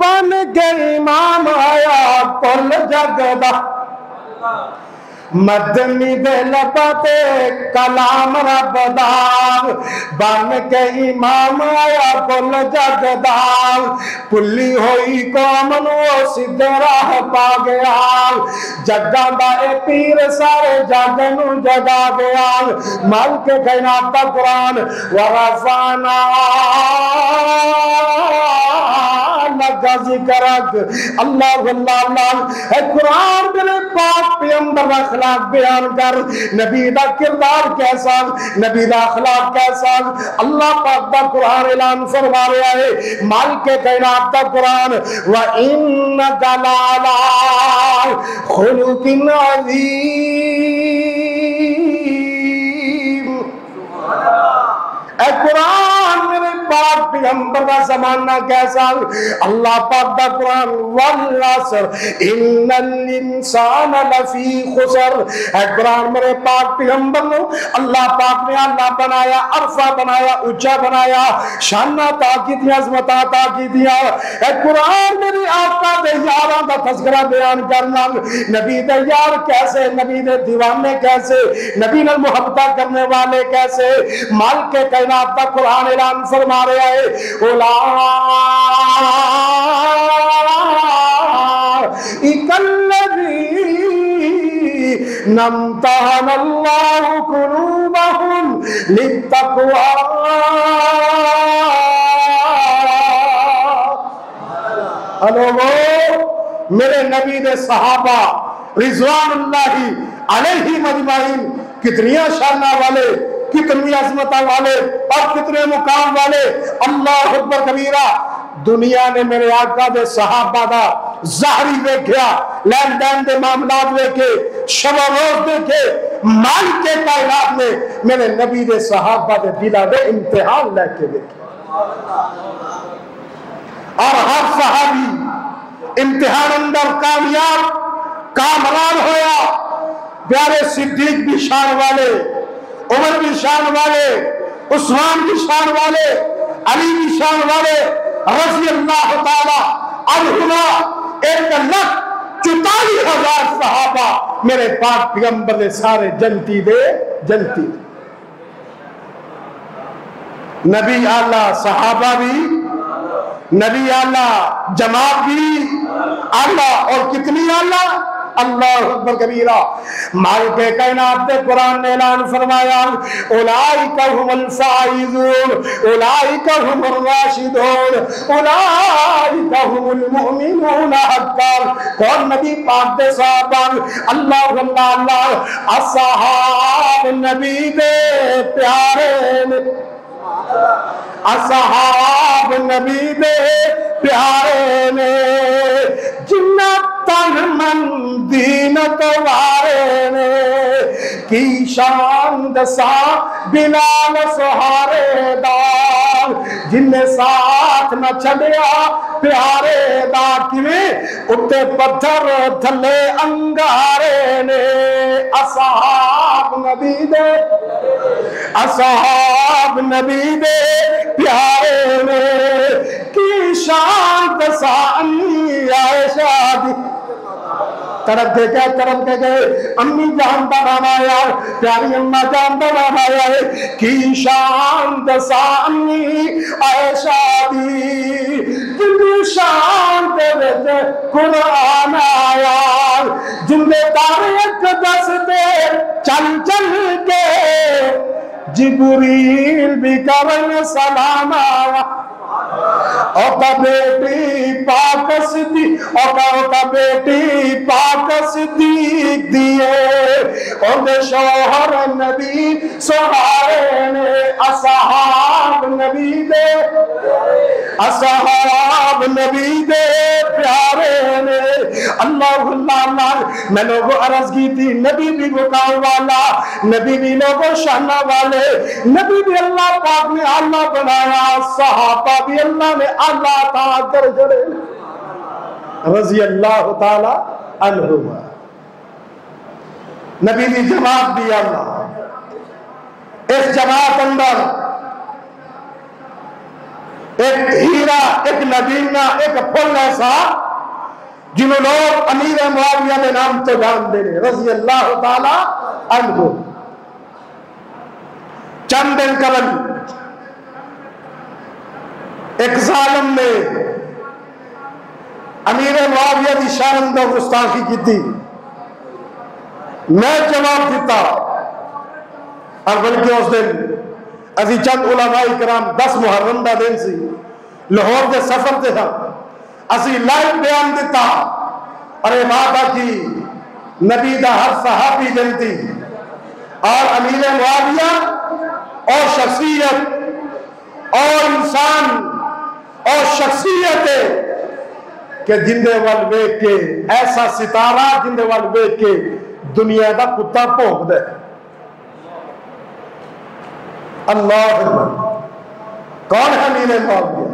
बन गई इमाम आया कुल जगदा। मदनी दे लबते कलाम रबदा बन के इमाम आया कुल जगदा। पुली होई कौम नू सीधे राह पा गया। जग्गा दा ए पीर सारे जग नू जगा गया। मल के कायनात दा कुरान वरफाना लगा जिक्रक। अल्लाह अल्लाह अल्लाह ए कुरान मेरे पाक पैगंबर दा अखलाक बयान कर। नबी दा किरदार कैसा, नबी दा अखलाक कैसा। अल्लाह पाक दा कुरान ऐलान फरमा रहा है मालिक कायनात दा कुरान व इन्नका लअला खुलुकिन अज़ीम। ए कुरान मेरे पाक पैगंबर का जमाना कैसा। अल्लाह पाक दा कुरान वल असर इन्नल इंसान लफी खुसर। ए कुरान मेरे पाक पैगंबर को अल्लाह पाक ने अल्लाह बनाया, अरफा बनाया, ऊंचा बनाया, शाना ताकीदियां अजमता ताकीदियां। ए कुरान मेरे आका दे यारां दा तज़किरा बयान करना। नबी दे यार कैसे, नबी दे दीवाने कैसे, नबी नाल मोहब्बत करने वाले कैसे। माल के कायनात दा कुरान ऐलान फरमा रहा है नमतहनल्लाहु कुलूबहुम लित्तक़वा। मेरे नबी दे सहाबा रिज़वानुल्लाहि अलैहिम अजमाइन कितनी शाना वाले, कितनी अजमत वाले और कितने मुकाम वाले। अल्लाह अकबर कबीरा। दुनिया ने मेरे आका दे सहाबा दा ज़ाहरी देखा, लैन देन दे मामलात देखे, शब रोज देखे। माल के कायनात में मेरे नबी दे सहाबा दे दिला दे इम्तिहान लेके देखे और हर सहाबी इम्तिहान अंदर कामयाब कामरान होया। प्यारे सिद्दीक भी शान वाले, उमर भी शान वाले, उस्मान भी शान वाले, अली भी शान वाले, रज़ी अल्लाह ताला अन्हुमा 1,44,000 सहाबा मेरे पाक पैगंबर ने सारे जनती दे जनती। नबी आला सहाबा भी, नबी आला जमात भी आला और कितनी आला। अल्लाह अकबर कबीरा। मालिक कायनात के कुरान ने ऐलान फरमाया उलाइका हुमुल फाइजून उलाइका हुमुर राशिदून उलाइका हुमुल मुमिनून हक्कान। कौन नबी पाक दे सहाबा। अल्लाह अल्लाह अल्लाह असहाब नबी दे प्यारे ने, असहाब नबी दे प्यारे ने जिन्ना तन मन दीनत वारे ने की शान दसा बिलाल सहारे दार जिन्ने साथ न छड़िया प्यारे दा किवें उत्ते पत्थर थले अंगारे ने। असहाब नबी दे, असहाब नबी दे प्यारे ने की शान दसा आयशा दी। तरफ के क्या तरफ के गए अम्मी जान का नाम आया, प्यारी अम्मा जान का नाम आया है की शान दसा अम्मी आयशा दी। जिंदी शान दे विच कुरान आया जिंदे तारीख दसदे चल चल के जिब्रील भी करन सलाम आया। और बेटी पाक सिद्दीक का बेटी पाक सिद्दीक दिए उनके शौहर नबी सहारे ने असहाब नबी दे असहाब नबी दे प्यारे ने अल्लाह मैं लोगों अर्ज की थी नबी भी मुकाम वाला नबी भी लोगों शाना वाले नबी भी अल्लाह पाक ने आला बनाया सहाबा भी अल्लाह ने आला कर जड़े रजी अल्लाह ताला अन्हुमा नबी की जमात भी अल्लाह इस जमात अंदर एक हीरा एक नगीना एक फुल ऐसा जिन्हों लोग अमीर मुआविया के नाम तो जान दे रजी अल्लाह ताला अन्हु चंद दिन कबल एक जालिम ने अमीर मुआविया की शानदार गुस्ताखी की थी मैं जवाब दिता और बल्कि उस दिन अभी चंद उलमाए कराम 10 मुहर्रम का दिन सी लाहौर के सफर से था असी लाइव बयान दिता अरे वादा की नबी का हर सहाबी जनती और अमीर मुआविया और शख्सियत और इंसान और शख्सियत के जिंदे वाल वेख के ऐसा सितारा जिंदे वाल वेख के दुनिया का कुत्ता भौंक दे अल्लाह अकबर कौन है अमीर मुआविया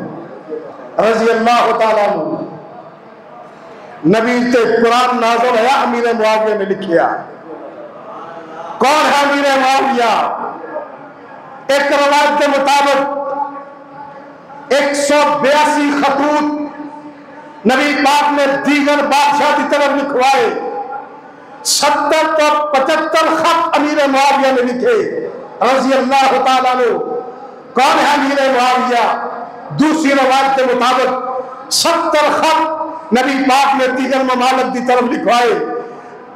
रजी अल्लाह ताला अन्हु नबी ते कुरान नाज़िल है अमीर मुआविया ने लिखिया कौन है अमीर मुआविया एक रवायत के मुताबिक 182 खतूत नबी पाक ने दीगर बादशाह की तरफ लिखवाए 70 तो 75 खत अमीर मुआविया ने लिखे रजी अल्लाह ताला अन्हु कौन है अमीर मुआविया दूसरी रवायत के मुताबिक 70 खत नबी पाक ने दीगर ममालिक की तरफ लिखवाए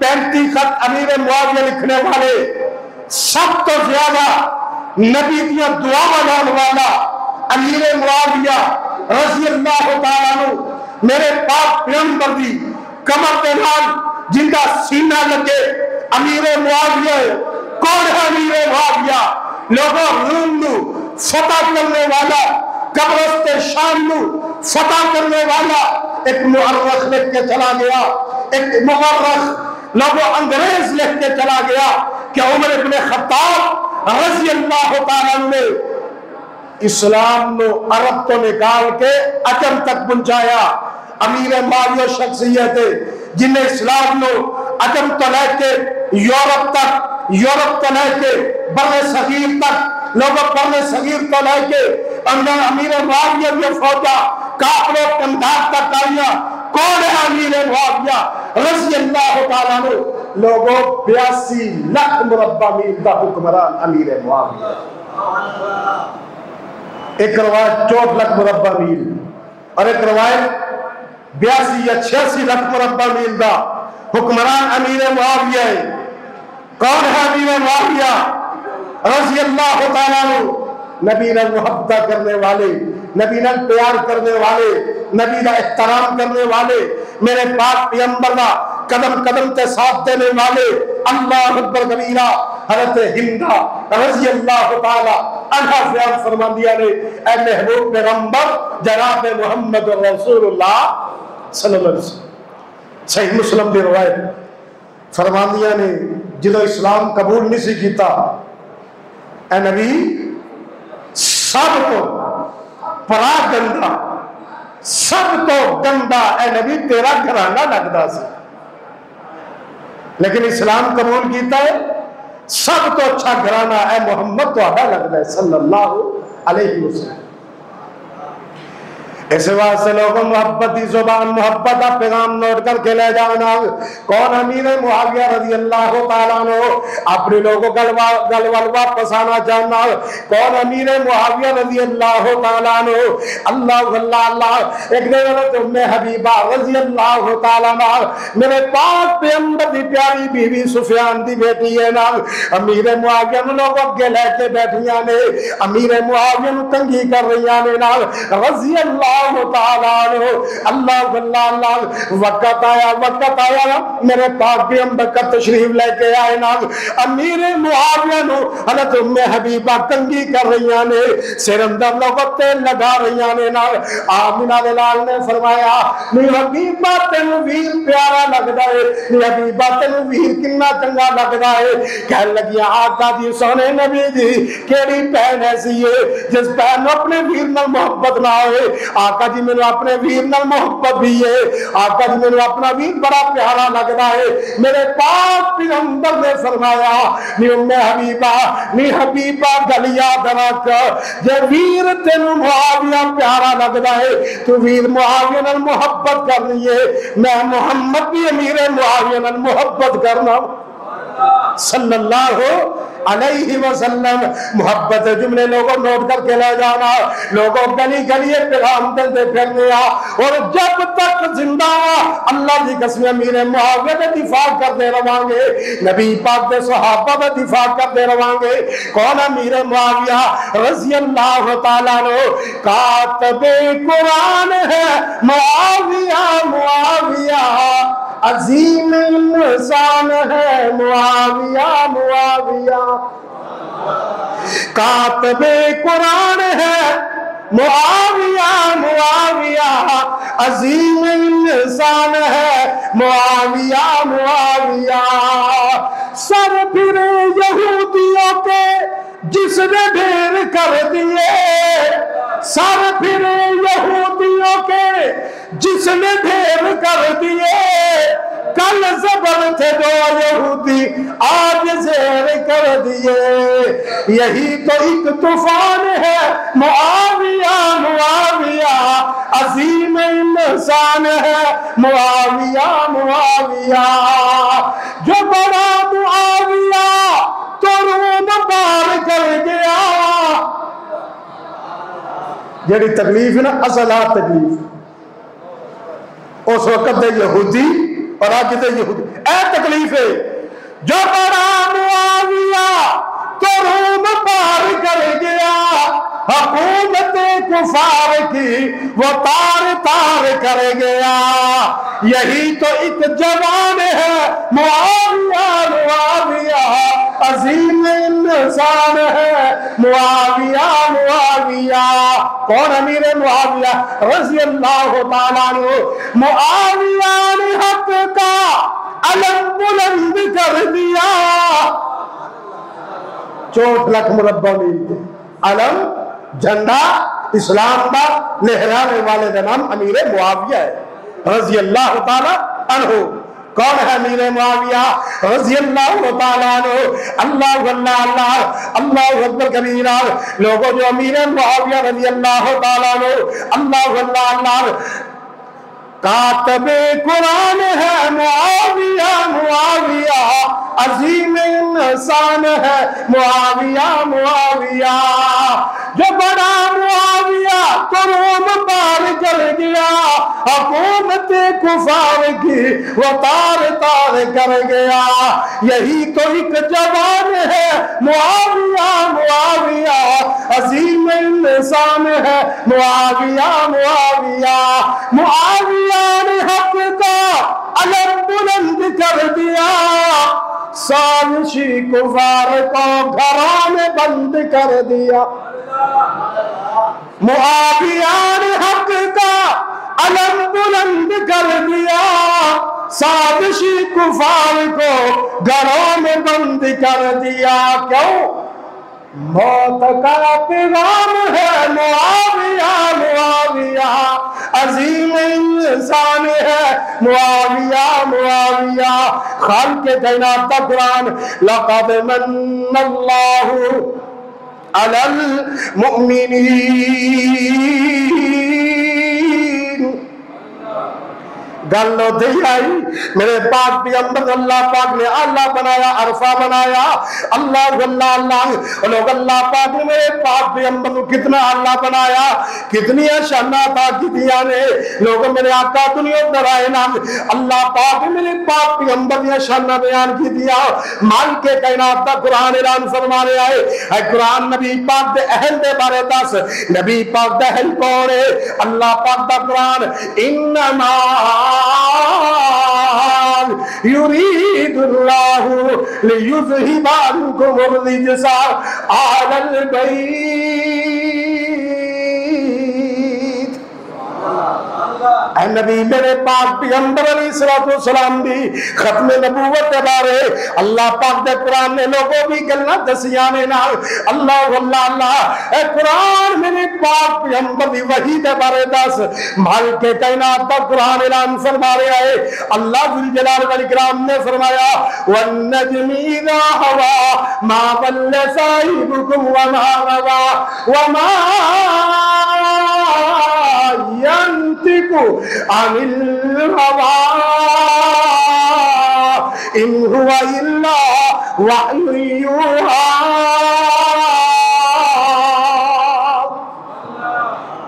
35 खत अमीर मुआविया लिखने वाले सब तो ज्यादा नबी की दुआ मांगने वाला अमीर मुआविया रजी अल्लाह ताला अन्हु मेरे पाक पैगंबर दी कमर के नाल जिंदा सीना लगे अमीर मुआविया कौन है अमीर मुआविया लोगों रूम नु फतह करने वाला कब्रस्ते शाम नु फतह करने वाला एक मुअर्रख लिख के चला गया एक मुअर्रख लोगों अंग्रेज लिख के चला गया कि उमर इब्ने खत्ताब रजी अल्लाह ताला ने इस्लाम नो अरब तो निकाल के अजम तक पहुंचाया अमीर मुआविया शख्सियत जिन्हें इस्लाम नो अजम तो लेके यूरोप तो लेके बर्रे सगीर तक लोगों बर्रे सगीर तो लेके अंदर अमीर मुआविया की फौजा काफिरों कंधार तक आईया कौन है अमीर मुआविया रजी अल्लाह ताला अन्हु लोगों 82 लाख मुरब्बा मील का हुक्मरान अमीर मुआविया एक रवायत 64 लाख मुरब्बा मील और एक रवायत 82 या 86 लाख मुरब्बा मील का हुक्मरान अमीर मुआविया है कौन है अमीर मुआविया रजी अल्लाह ताला अन्हु नबी ने मोहब्बत करने वाले नबी ने प्यार करने वाले नबी का एहतराम करने वाले मेरे पाक पैगंबर का कदम कदम के साथ देने वाले अल्लाह अकबर कबीरा हज़रत हिंदा रज़ी अल्लाह ताला अन्हा बयान फरमा दिया ने ऐ महबूब पैगंबर जनाब मोहम्मद रसूलुल्लाह सल्लल्लाहु अलैहि वसल्लम सही मुस्लिम की रवायत फरमा दिया ने जिदों इस्लाम कबूल नहीं सी कीता ऐ नबी सब तो परा गंदा सब तो गंदा ऐ नबी तेरा घराना लगता सी लेकिन इस्लाम कबूल किया है सब तो अच्छा घराना है मोहम्मद तो लगता है सल्लल्लाहु अलैहि वसल्लम इस वास्ते लोगों मोहब्बत की जुबान मोहब्बत का पैगाम नोट करके ले जाना कौन अमीर मुआविया रज़ी अल्लाह ताला अन्हु अपने लोगों गलवाल वापस आना चाहना कौन अमीर मुआविया रज़ी अल्लाह ताला अन्हु अल्लाह अल्लाह अल्लाह एक दिन उम्मे हबीबा रज़ी अल्लाह ताला अन्हा मेरे पाक पैगंबर की प्यारी बीवी सुफियान की बेटी है ना अमीर मुआविया लोग अगे लेके बैठिया ने अमीर मुआविया तंगी कर रही ने ना रज़ी अल्लाह अल्लाह ताला अन्हु अल्लाह वक्त आया मेरे पाक भी हम बरकत तशरीफ लेके आए ना अमीर मुआविया नु हज़रत उम्मे हबीबा कंगी कर रही ने सिर अंदर लगते लगा रही ने ना आमिना दे लाल ने फरमाया नी हबीबा तेन वीर प्यारा लगदा है नी हबीबा तेन वीर कितना चंगा लगदा है कह लगी आका दी सोने नबी दी केड़ी भैन ऐसी है जिस भैन अपने वीर नाल मोहब्बत ना होए आका जी मैनू अपने वीर नाल मोहब्बत भी है आका जी मैनू अपना वीर बड़ा प्यारा लगदा है मेरे पाक पैगंबर ने फरमाया नी हबीबा गल याद रख जे वीर तेनू मुआविया प्यारा लगदा है तू वीर मुआविया नाल मोहब्बत करनी है मैं मोहम्मद भी अमीर मुआविया नाल मोहब्बत करना सल्लल्लाहु अलैहि वसल्लम। मोहब्बत जुमले लोगों नोट करके ले जाना लोगों गली गली पैगाम देते फिरने और जब तक जिंदा अल्लाह की कसम अमीर मुआविया का दिफा करते रवांगे नबी पाक के सहाबा का दिफा करते रवांगे। कौन अमीर मुआविया रज़ी अल्लाह ताला अन्हु कातिबे कुरान है मुआविया मुआविया अजीम इंसान है मुआविया मुआविया कातिबे कुरान है मुआविया मुआविया अजीम इंसान है मुआविया मुआविया। सर फिरे यहूदियों के जिसने ढेर कर दिए सर फिरे यहूदियों के जिसने ढेर कर दिए कल जबर थे दो यहूदी आज ज़ेर कर दिए यही तो एक तूफान है मुआविया मुआविया अजीम इंसान है मुआविया मुआविया। जो बड़ा मुआविया तो रूम पार कर गया जेड़ी तकलीफ है ना असला तकलीफ उस वक्त दे यहूदी और आज दे यहूदी ए तकलीफ है। जो बड़ा मुआविया तो रूम पार कर गया हुकूमत कुफार की वो तार तार कर गया यही तो एक जवान है मुआविया मुआविया अजीम इंसान है मुआविया मुआविया। कौन अमीर मुआविया रज़ी अल्लाह ताला अन्हु मुआविया ने हक का अलम बुलंद कर दिया चोट लख मुरब्बा मील अलम झंडा इस्लाम का लहराने वाले का नाम अमीर मुआविया है रज़ी अल्लाह ताला अन्हु। कौन है अमीर मुआविया रज़ी अल्लाह ताला अन्हु अल्लाह अल्लाह अल्लाह अल्लाह अकबर कबीरा। लोगों जो अमीर मुआविया रज़ी अल्लाह ताला अन्हु अल्लाह अल्लाह अल्लाह कातिबे कुरान है मुआविया मुआविया अजीम इंसान है मुआविया मुआविया। जो बड़ा मुआविया तो रोम पार कर गया हुकूमत कुफार की वो तार तार कर गया यही तो एक जवान है मुआविया मुआविया अजीम इंसान है मुआविया मुआविया। मुआविया ने हक का अलम बुलंद कर दिया साजिशी कुफार को घरों में बंद कर दिया। मुआविया ने हक का अलम बुलंद कर दिया साजिशी कुफार को घरों में बंद कर दिया। क्यों मौत का पैगाम है मुआविया मुआविया अजीम इंसान है मुआविया मुआविया। खालिक़े कायनात का कुरान लक़द मन्नल्लाहु अलल मुअमिनीन गल उधर आई, मेरे पाक पैगंबर अल्लाह पाक ने आला बनाया, अरफा बनाया। अल्लाह अल्लाह अल्लाह लोग अल्लाह पाक ने मेरे पाक पैगंबर को कितना आला बनाया, कितनी शाना था कितिया ने लोग मेरे आका दुनिया पर आए ना। अल्लाह पाक ने मेरे पाक पैगंबर ने शाना बयान की दिया। मान के कायनात का कुरान ऐलान फरमाने आए है। कुरान नबी पाक दे अहल दे बारे दस, नबी पाक दा अहल कौन है? अल्लाह पाक दा कुरान इन्नमा युरीदुल्लाहु लियुज़हिबा अन्कुमुर रिजसा अहलल बैत। नबी मेरे पाक पैगंबर अलैहिस्सलाम दी खत्म नबूवत के बारे अल्लाह पाक दे कुरान ने लोगों भी गल्लां दसियां ने नाल। अल्लाह अल्लाह अल्लाह ए कुरान मेरे पाक पैगंबर दी वही दे बारे दस। माल के कायनात दा कुरान ऐलान फरमा रहा है। अल्लाह जुल जलाल वल इकराम ने फरमाया वन नजमी इज़ा हवा मा वल्ला साहिबुकुम व मा गवा व मा यंतिकु अनिल हवा इन हुवा इल्ला वह्यु यूहा।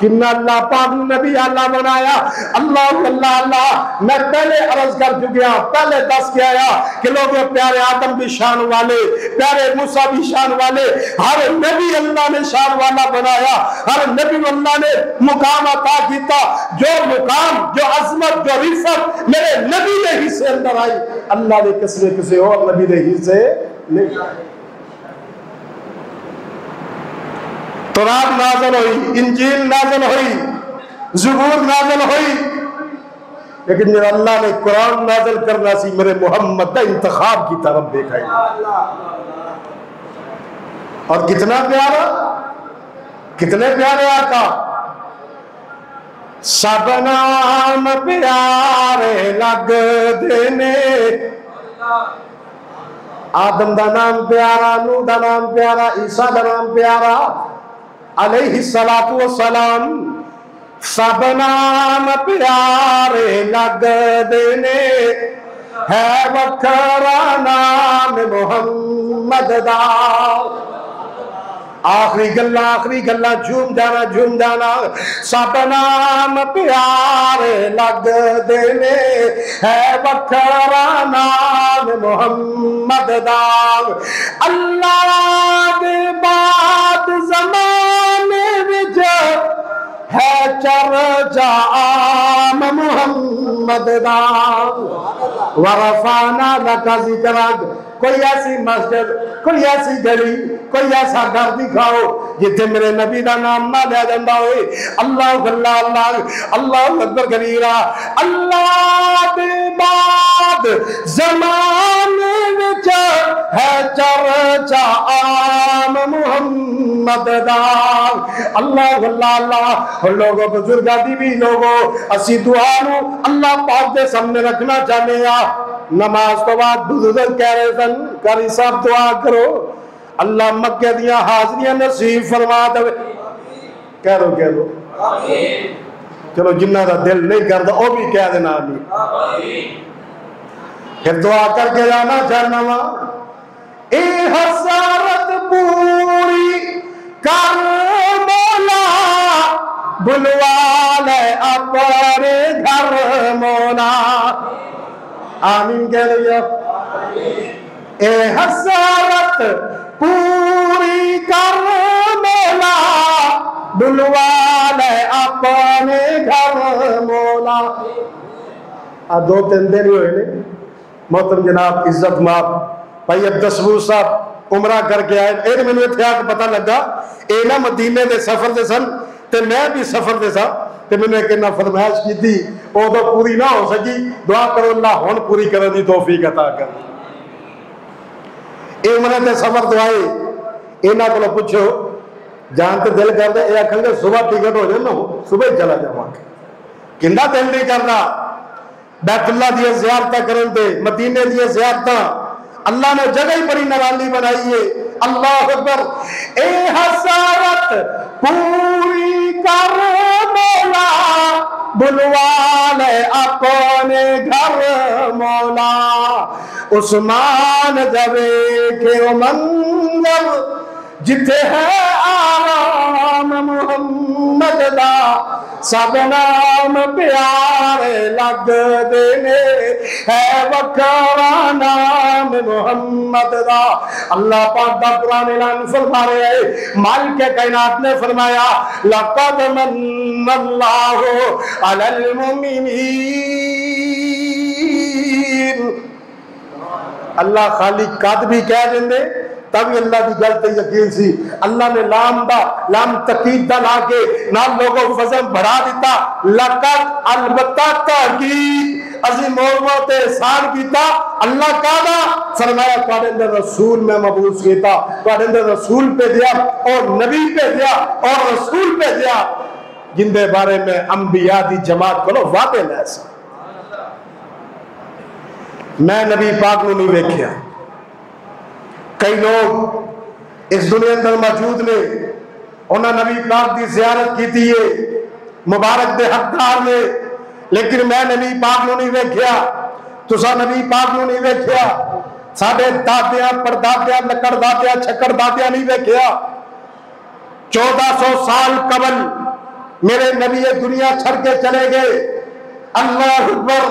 किन्ना अल्लाह पाक नबी अल्लाह बनाया। अल्लाह अल्लाह अल्लाह मैं पहले अर्ज कर चुका, पहले दस के आया कि लोग प्यारे आदम भी शान वाले, प्यारे मूसा भी शान वाले, हर नबी अल्लाह ने शान वाला बनाया, हर नबी अल्लाह ने मुकाम अता किया। जो मुकाम, जो अजमत, जो रिफत मेरे नबी ने हिस्से अंदर आई, अल्लाह ने किसी और नबी ने हिस्से नहीं। तौरात नाज़िल हुई, इंजील नाज़िल हुई, ज़बूर नाज़िल हुई, लेकिन जब अल्लाह ने कुरान नाज़िल करना सी मेरे मोहम्मद का इंतखाब की तरफ देखा ही। और कितना प्यारा, कितने प्यारे आका। सब नाम प्यारे लग देने, आदम का नाम प्यारा, नूह का नाम प्यारा, ईसा का नाम प्यारा अलैहिस्सलातु वस्सलाम। सब नाम प्यारे लग देने, है वखरा नाम मोहम्मद दा। आखिरी गल्ला झूम जाना। सब नाम प्यारे लग देने, है वखरा नाम मोहम्मद दा। अल्लाह दे बाद ज़माने विच है चर्चा आम मुहम्मद दा। वरफाना लका ज़िक्रक, कोई ऐसी मस्जिद, कोई ऐसी गली, कोई ऐसा घर दिखाओ जिथे मेरे नबी का नाम ना लिया जाता हो। अल्लाह अल्लाह अल्लाह अल्लाह अकबर कबीरा। अल्लाह दे बाद ज़माने विच है चर्चा आम मुहम्मद दा। अल्लाह अल्लाह अल्लाह। लोगों बुजुर्गां दी भी लोगों असी दुआ नूं अल्लाह पाक दे सामने रखना चाहते हैं। नमाज तो बाद बुजुर्ग कह रहे सन कारी साहब दुआ करो अल्लाह मक्के दियां हाजरियां नसीब फरमा दे। कह दो चलो, जिन्ना का दिल नहीं करता वो भी कह देना। फिर दुआ करके जाना चाहना वा। ए हसरत पूरी कर मौला, बुलवा ले अपने घर मौला। आमीन कह रही हो। ए हसरत पूरी कर मौला, बुलवा ले अपने घर मौला। आ 2-3 दिन हुए ने मोहतरम जनाब इज्जत माफ भाई अब्दुल साहब उमरा करके आए। एक मैंने इत्थे आके पता लगा ये ना मदीने के सफर से सन ते मैं भी सफर से सा ते मैंने एक फरमाइश की थी उदो पूरी ना हो सकी। दुआ करो अल्लाह हुण पूरी करने की तौफीक अता कर। ये उमरे ते सफर दुआए इन्हां कोलों पुछो जान तो दिल करदा ये आखंगे सुबह टिकट हो जाए ना सुबह ही चला जावांगे। किंदा दिल नहीं करदा बैतुल्लाह दी ज़ियारत करन ते मदीने दी ज़ियारत अल्लाह ने जगह ही बड़ी निराली बनाई है। अल्लाह अकबर। ए हसरत पूरी कर मौला, बुलवाले अपने घर मौला, उस्मान जवे के मंगल जिथे है आराम मुहम्मद दा, सब नाम प्यारे लग देने है वखरा नाम मुहम्मद दा। अल्लाह पाक दा कुरान ऐलान फरमा रहे हैं, मालिक के कायनात ने फरमाया लक़द मन्नल्लाहु अलल मुमिनीन। अल्लाह खाली कद भी कह देंदे तभी अल्लाह की गल ते यकीन सी। अल्लाह ने लाम तकीद दा ला के ना लोगों को वजन बढ़ा दिता। लक़द अलबत्ता तहकीक अजी मोहम्मद ते एहसान कीता अल्लाह कादा फरमाया तुहाडे अंदर रसूल मैं मबूस कीता, तुहाडे अंदर रसूल भेजिया और नबी भेजिया और रसूल भेजिया जिंदे बारे में अंबिया दी जमात को वादे लै सा। मैं नबी पाक नूं नहीं वेख्या, कई लोग इस दुनिया अंदर मौजूद ने उन्होंने नबी पाक की जियारत की है, मुबारक दे हकदार ने, लेकिन मैं नबी पाक नूं नहीं वेख्या, तुसा नबी पाक नूं नहीं वेख्या, साडे दादिया परदादिया लकड़ दादिया छक्कड़ दादिया नहीं वेख्या। 1400 साल कबल मेरे नबी दुनिया छड़ के चले गए। अल्लाह अकबर।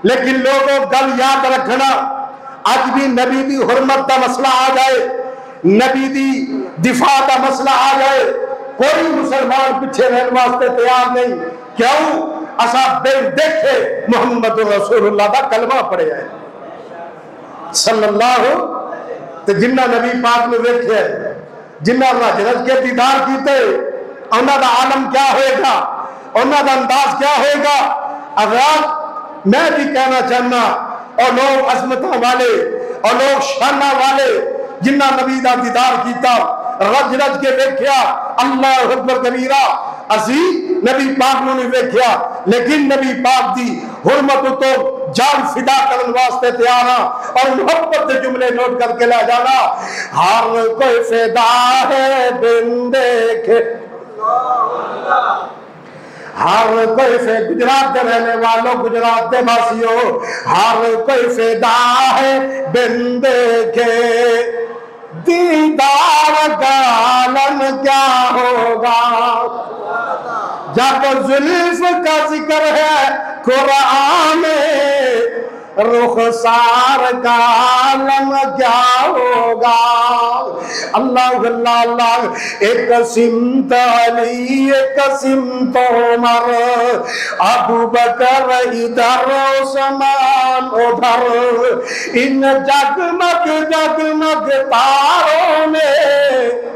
लेकिन लोगों गल याद रखना, अज भी नबी की हुर्मत का मसला आ जाए, नबी की दिफा का मसला आ जाए, कोई मुसलमान पीछे रहने वास्ते तैयार नहीं। क्यों? असा बिन देखे मुहम्मद रसूलुल्लाह का कलमा पढ़े है सल्लल्लाहु। ते जिन्ना नबी पाक ने वेखे, जिन्ना रज के दीदार किते, उन्हां दा आलम क्या होएगा, उन्हां दा अंदाज क्या होएगा। अगर मैं भी कहना चाहना, और लोग अजमत वाले और लोग शाना वाले जिन्ना नबी दा दीदार किया, रज रज के वेख्या, अल्लाह अकबर कबीरा, असी नबी पाक नूं नहीं वेख्या, लेकिन नबी पाक दी हुर्मत तो जान फिदा करने वास्ते तैयार हाँ। और मोहब्बत के जुमले नोट करके ला जाना, हर कोई फिदा है बिन देखे, हर कोई से गुजरात के रहने वालों, गुजरात के वासियों, हर कोई फिदा है बिन देखे, दीदार का आलम क्या होगा जब जुल्फ का जिक्र है कुरान में, रुखसार का आलम क्या होगा। अल्लाह अल्लाह अल्लाह। एक सिमत अली, एक सिमत उमर, अबू बकर इधर, उस्मान उधर, इन जगमग जगमग तारों में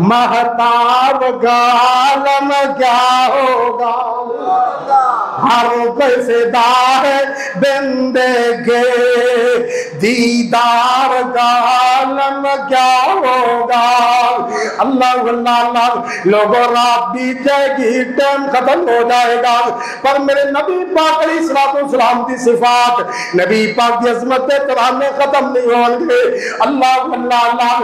महताब का आलम क्या होगा। हर कोई फिदा है बिन देखे, दीदार का आलम क्या होगा। अल्लाह अल्लाह अल्लाह। लोगों रात बीत जाएगी, टाइम खत्म हो जाएगा, पर मेरे नबी पाक अलैहिस्सलाम की सिफात, नबी पाक की अजमत कुरान में खत्म नहीं होंगे। अल्लाह अल्लाह अल्लाह।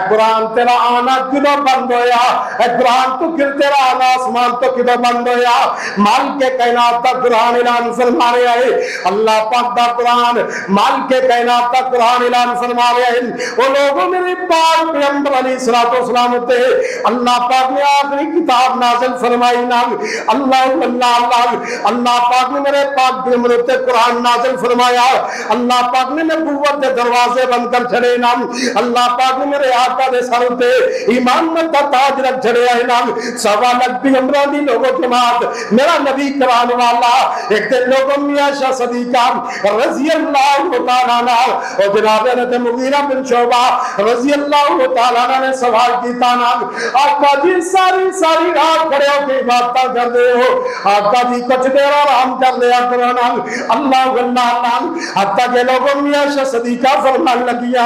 कुरान तेरा आना क्यों बंद होया, कुरान तो क्यों तेरा आना आसमान तो क्यों बंद होया। माल के कायनात का कुरान ऐलान फरमा रहे हैं, अल्लाह पाक दा कुरान माल के कायनात का कुरान ऐलान फरमा रहे हैं। वो लोगों मेरे पाक पैगंबर अलैहिस्सलाम ते अल्लाह पाक ने आखिरी किताब नाज़िल फरमाई नाम। अल्लाह अल्लाह अल्लाह। अल्लाह पाक ने मेरे पाक पैगंबर ते कुरान नाज़िल फरमाया। अल्लाह पाक ने नबूवत के दरवाजे बंद कर छड़े नाम। अल्लाह पाक ने मेरे आका दे सर ते ईमान का ताज रख छड़े है नाम। सवा लाख पैगंबरां दी लोगों जमात मेरा नबी करान वाला। एक दिन लोगों मियां शाह सदीका रजी अल्लाह तआला अन्हु और जनाब हज़रत मुगीरा बिन शोबा रजी अल्लाह तआला अन्हु ने सवाल किया नाम, आका जी सारी सारी रात खड़े होकर इबादत कर रहे हो, आका जी कुछ देर आराम कर लिया करो नाम। अल्लाह अल्लाह। हत्ता के लोगों मियां शाह सदीका फरमान लगिया,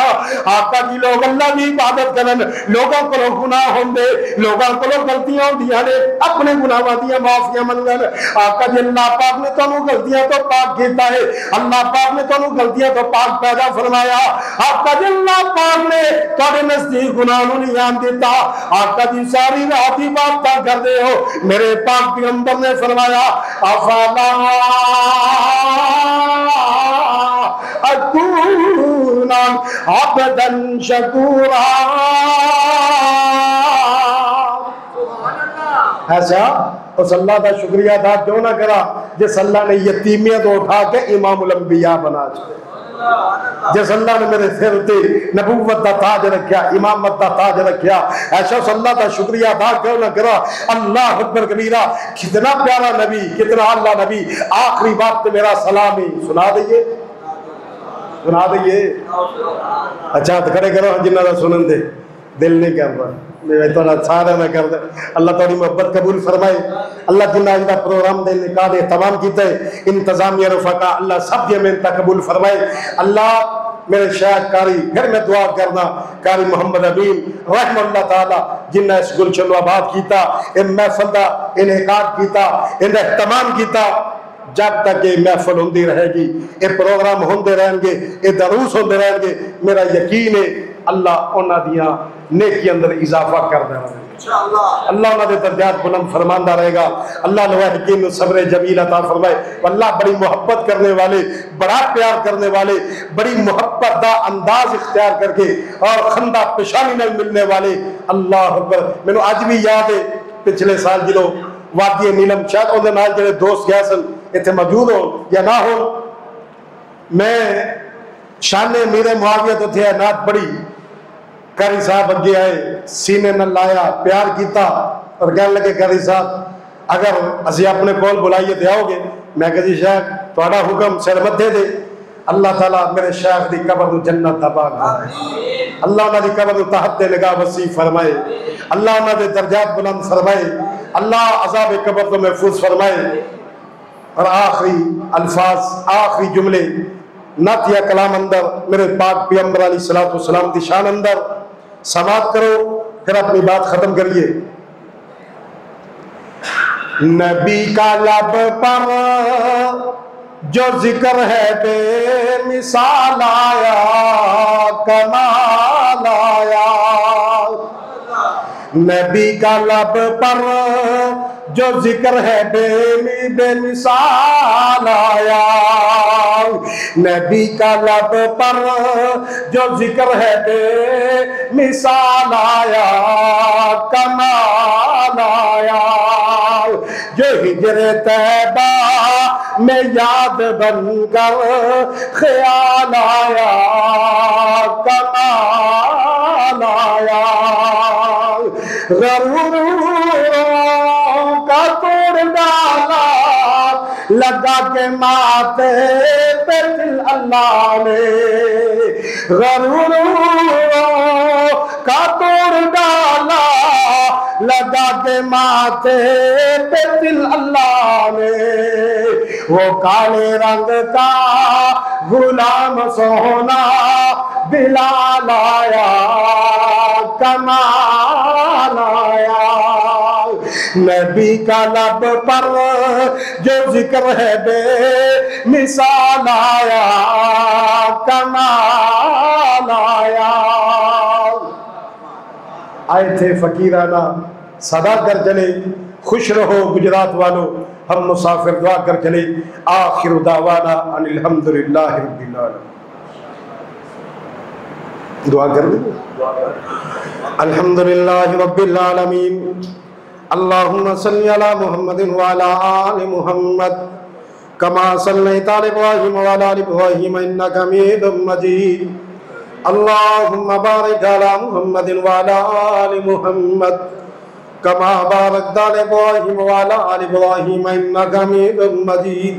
आका जी लोग अल्लाह की इबादत करन, लोगों को गुनाह होंदे, लोगों को गलतियां होंदियां ने, अपने गुनाहां दी माफियां मंगन। आका जी अल्लाह अल्लाह पाक ने तुहानू गलतियां तो पाक कीता है, अल्लाह पाक ने तुहानू गलतियां तो पाक पैदा फरमाया। आका जी अल्लाह पाक ने तुहाडे नजदीक गुनाह नूं नहीं आन दिता। आका जी सारी रात इबादत करदे हो, मेरे पाक पैगंबर ने फरमाया अफला अकूना अबदन शकूरा। ऐसा उस अल्लाह का शुक्रिया अदा क्यों ना करा जिस अल्लाह ने यतीमियत तो उठा के इमामुल अंबिया बना छोड़े, जिस अल्लाह ने मेरे सिर ते नबूवत का ताज रखा, इमामत का ताज रखा। ऐसा उस अल्लाह का शुक्रिया अदा क्यों ना करा। अल्लाह अकबर कबीरा, कितना प्यारा नबी, कितना अल्लाह नबी। आखिरी बात तो मेरा सलाम ही सुना दइए, सुना दइए। अच्छा तो खड़े करो जिन्ना का सुनन दे दिल नहीं कर रहा, सारे में कर दे। अल्लाह थोड़ी मोहब्बत कबूल फरमाए। अल्लाह जिन्ना इनका प्रोग्राम दे निकाल तमाम किते इंतजामिया रफाका अल्लाह सब दी मेहनत कबूल फरमाए। अल्लाह मेरे शायद कारी फिर मैं दुआ करना कारी मोहम्मद अमीन रहमतुल्लाह ताला जिन्ना इस गुलशन आबाद किया, इन महफिल का इनेकाद किया, इन्हें तमाम किया। जब तक ये महफिल होंदी रहेगी, ये प्रोग्राम होंदे रहेंगे, ये दरूस होंदे रहेंगे, मेरा यकीन है अल्लाह उन्हां दियां नेकी अंदर इजाफा करदा रहेगा, अल्लाह उन्हां दे दर्जात बुलंद फरमांदा रहेगा। अल्लाह लवाहिकीन सब्र जमील अता फरमाए। अल्लाह बड़ी मोहब्बत करने वाले, बड़ा प्यार करने वाले, बड़ी मोहब्बत दा अंदाज इख्तियार करके और खंदा पेशानी नाल मिलने वाले अल्लाह अकबर। मैनू अज भी याद है पिछले साल जो वादी नीलम शायद उहदे नाल जेहड़े दोस्त गए सन इत्थे मौजूद हो या ना हो, मैं शाने मेरे मुआविया तो थे नात पढ़ी, कारी साहब अगे आए, सीने न लाया, प्यार किया और कह लगे कारी साहब अगर असी अपने कोल बुलाइए तो आओगे। मैं कहा जी शेख तुहाडा हुक्म सिर मथे दे। अल्लाह ताला मेरे शेख की कबर को जन्नत दा बाग बनाए, अल्लाह उन्हां दी कबर को तहत निगाह वसी फरमाए, अल्लाह उन्हां दे दर्जात बुलंद फरमाए, अल्लाह अज़ाब कबर तो महफूज फरमाए। और आखिरी अल्फाज, आखिरी जुमले नातिया कलाम अंदर मेरे पाक पैगंबर अलैहिस्सलातु वस्सलाम की शान अंदर समाप्त करो, फिर अपनी बात खत्म करिए। नबी का लब पर जो जिक्र है बेमिसाल आया, कमाल आया। नबी का लब पर जो जिक्र है बेमिसाल आया, नबी का लब पर जो जिक्र है बेमिसाल आया, कमाल आया। जो हिजरे तैबा में याद बनकर ख्याल आया, कमाल आया। गरूरों का तोड़ डाला लगा के माथे पे दिल अल्लाह ने, गरूरों का तोड़ डाला लगा के माथे पे दिल अल्लाह ने। वो काले रंग का गुलाम सोना बिलाल आया, कमाल आया। नबी का लब पर जो जिक्र है बेमिसाल आया, कमाल आया। आए थे फकीराना सदा कर चले, खुश रहो गुजरात वालों, हम मुसाफिर दुआ कर चले। आखिर दावाना अनिल हम्दुलिल्लाहि रब्बिल आलमीन। दुआ कर दे। अल्हम्दुलिल्लाहि रब्बिल आलमीन। अल्लाहुम्मा सल्ली अला मुहम्मदिन व अला आलि मुहम्मद कमा सल्लैता अला इब्राहीम व अला आलि इब्राहीम इन्नका हमीदुम मजीद। अल्लाहुम्मा बारिक अला मुहम्मदिन व अला आलि मुहम्मद कमा बारकता अला इब्राहीम व अला आलि इब्राहीम इन्नका हमीदुम मजीद।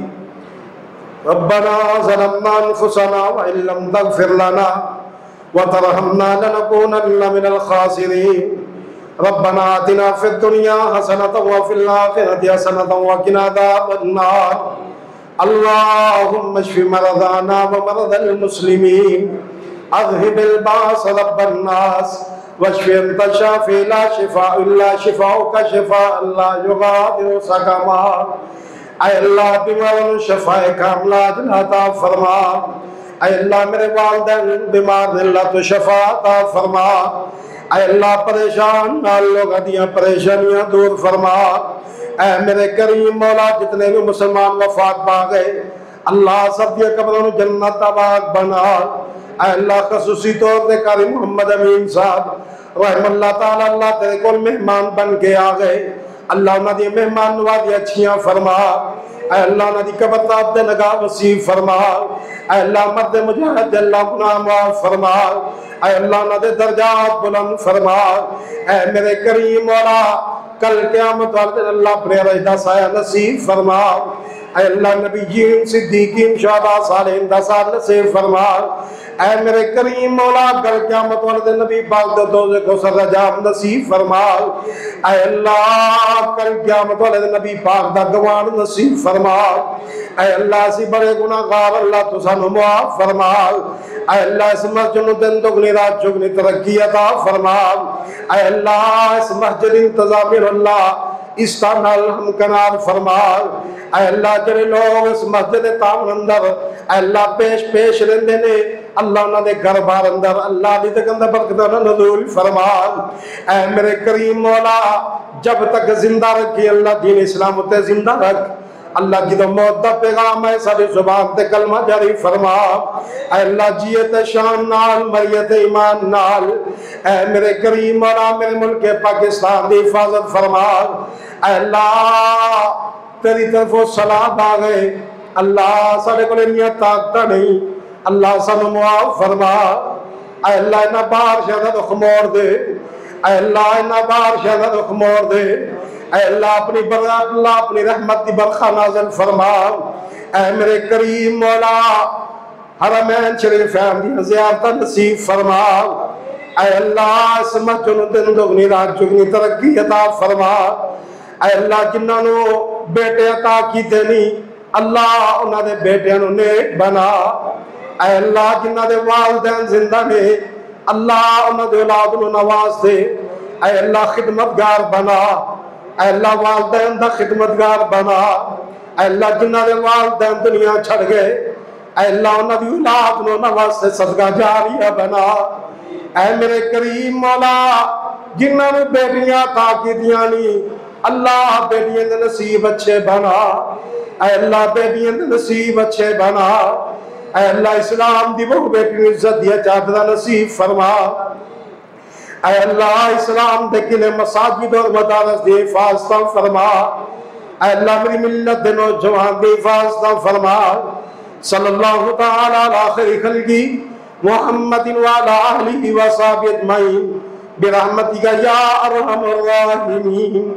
रब्बना ज़लमना अनफुसना व इल्लम तग़फिर लना व तरहमना लनकूनन्ना मिनल खासिरीन। रब्बना आतिना फिद दुनिया हसनतन व फिल आखिरति हसनतन व क़िना अज़ाबन्नार। अल्लाहुम्मा इश्फि मरदाना व मरदल मुस्लिमीन, अज़हिबिल बास रब्बन नास वश्फि अंत शाफ़ी ला शिफ़ा इल्ला शिफ़ाउका शिफ़ाअन ला युग़ादिरु सक़मा। ऐ अल्लाह बीमारों शफाए कामला अता फरमा। ऐ अल्लाह मेरे वालिदैन बीमार ने अल्लाह तो शफा अता फरमा। ऐ अल्लाह परेशान नाल लोग दियां परेशानियां दूर फरमा। ऐ मेरे करीम मौला जितने भी मुसलमान वफात पा गए अल्लाह सब दिया कब्रों जन्नत आबाद बना। ऐ अल्लाह खसूसी तौर पे कारी मोहम्मद अमीन साहब रहमतुल्लाह ताला अल्लाह तेरे कोल मेहमान बन के आ गए। अल्लाह उन्हां दी मेहमान नवाज़ी अच्छियां फरमा। ऐ अल्लाह उन्हां दी कब्र दा अब्द नगा वसी फरमा। ऐ अल्लाह मर्द मुजाहिद अल्लाह गुनाह माफ फरमा। ऐ अल्लाह उन्हां दे दर्जात बुलंद फरमा। ऐ मेरे करीम मौला कल क़यामत वाले दिन अल्लाह अपने रज़ा साया नसीब फरमा। ऐ अल्लाह नबीयीन सिद्दीकीन शुहदा सालिहीन दा साथ नसीब फरमा। ऐ मेरे करीम मौला कल क़यामत वाले दिन नबी पाक दे दोज़ख को सरजाम नसीब फरमा। ऐ अल्लाह कल क़यामत वाले दिन नबी पाक दा गवान नसीब फरमा। ऐ अल्लाह असी बड़े गुनाहगार अल्लाह तू सानू मुआफ फरमा। ऐ अल्लाह इस मस्जिद नूं दिन दुगनी रात चौगनी तरक्की अता फरमा। ऐ अल्लाह इस मस्जिद इंतजामिया अल्लाह इस नाल हम कनार फरमा। ऐ अल्लाह जेड़े लोग इस मस्जिद तावन अंदर अल्लाह पेश पेश रहंदे ने अल्लाह उन्हां दे घर बार अंदर अल्लाह दी ते गंदा बरकत नज़ूल फरमा। ऐ मेरे करीम मौला जब तक जिंदा रखी अल्लाह दीन इस्लाम ते जिंदा रख। अल्लाह की तो मौत दा पैगाम है साडी जुबान ते कलमा जारी फरमा। ऐ अल्लाह जिए ते शान नाल मरिए ते ईमान नाल। ऐ मेरे करीम मौला मेरे मुल्क पाकिस्तान दी हिफाजत फरमा। ऐ अल्लाह तेरी तरफों सलाम आ गए अल्लाह साडे कोल इन्नियां ताकतां नहीं अल्लाह सानू मुआफ फरमा। ऐ अल्लाह इन्हां बारिशां दा रुख मोड़ दे। ऐ अल्लाह इन्हां बारिशां दा रुख मोड़ दे। ऐ अल्लाह अपनी बरकत अल्लाह अपनी रहमत की बरखा नाज़िल फरमा। ऐ मेरे करीम मौला हरमैन शरीफैन दी ज़ियारत नसीब फरमा। ऐ अल्लाह इस मस्जिद नूं दिन दुगनी रात चौगनी तरक्की अता फरमा। ऐ अल्लाह जिन्हां नूं बेटे अता कीते नहीं अल्लाह उन्हां दे बेटियां नूं नेक बना। ऐ अल्लाह जिन्हां दे वालिदैन जिंदा ने अल्लाह उन्हां दे औलाद नूं नवाज दे। ऐ अल्लाह खिदमतगार बना। ऐ अल्लाह वालिदैन दा खिदमतगार बना। ऐ अल्लाह जिन्हां दे वालिदैन दुनिया छड़ गए ऐ अल्लाह उन्हां दी औलाद नूं उन्हां वास्ते सदका जारिया बना। ऐ मेरे करीम मौला जिन्हां नूं बेटियां अता कीतियां नहीं अल्लाह बेटियां दे नसीब अच्छे बना। ऐ अल्लाह बेटियां दे नसीब अच्छे बना। ऐ अल्लाह इस्लाम दी बहु बेटी नूं इज्जत दी चादर नसीब फरमा। ऐ अल्लाह इस्लाम दे किले मसाजिद और मदारस दी हिफाजत फरमा। ऐ अल्लाह मेरी मिल्लत दे नौजवान दी हिफाजत फरमा। सल्लल्लाहु तआला अला खैरि खल्क़ी मुहम्मदिन व अला आलिहि व सहाबिहि अजमईन बिरहमतिका या अरहमर राहिमीन।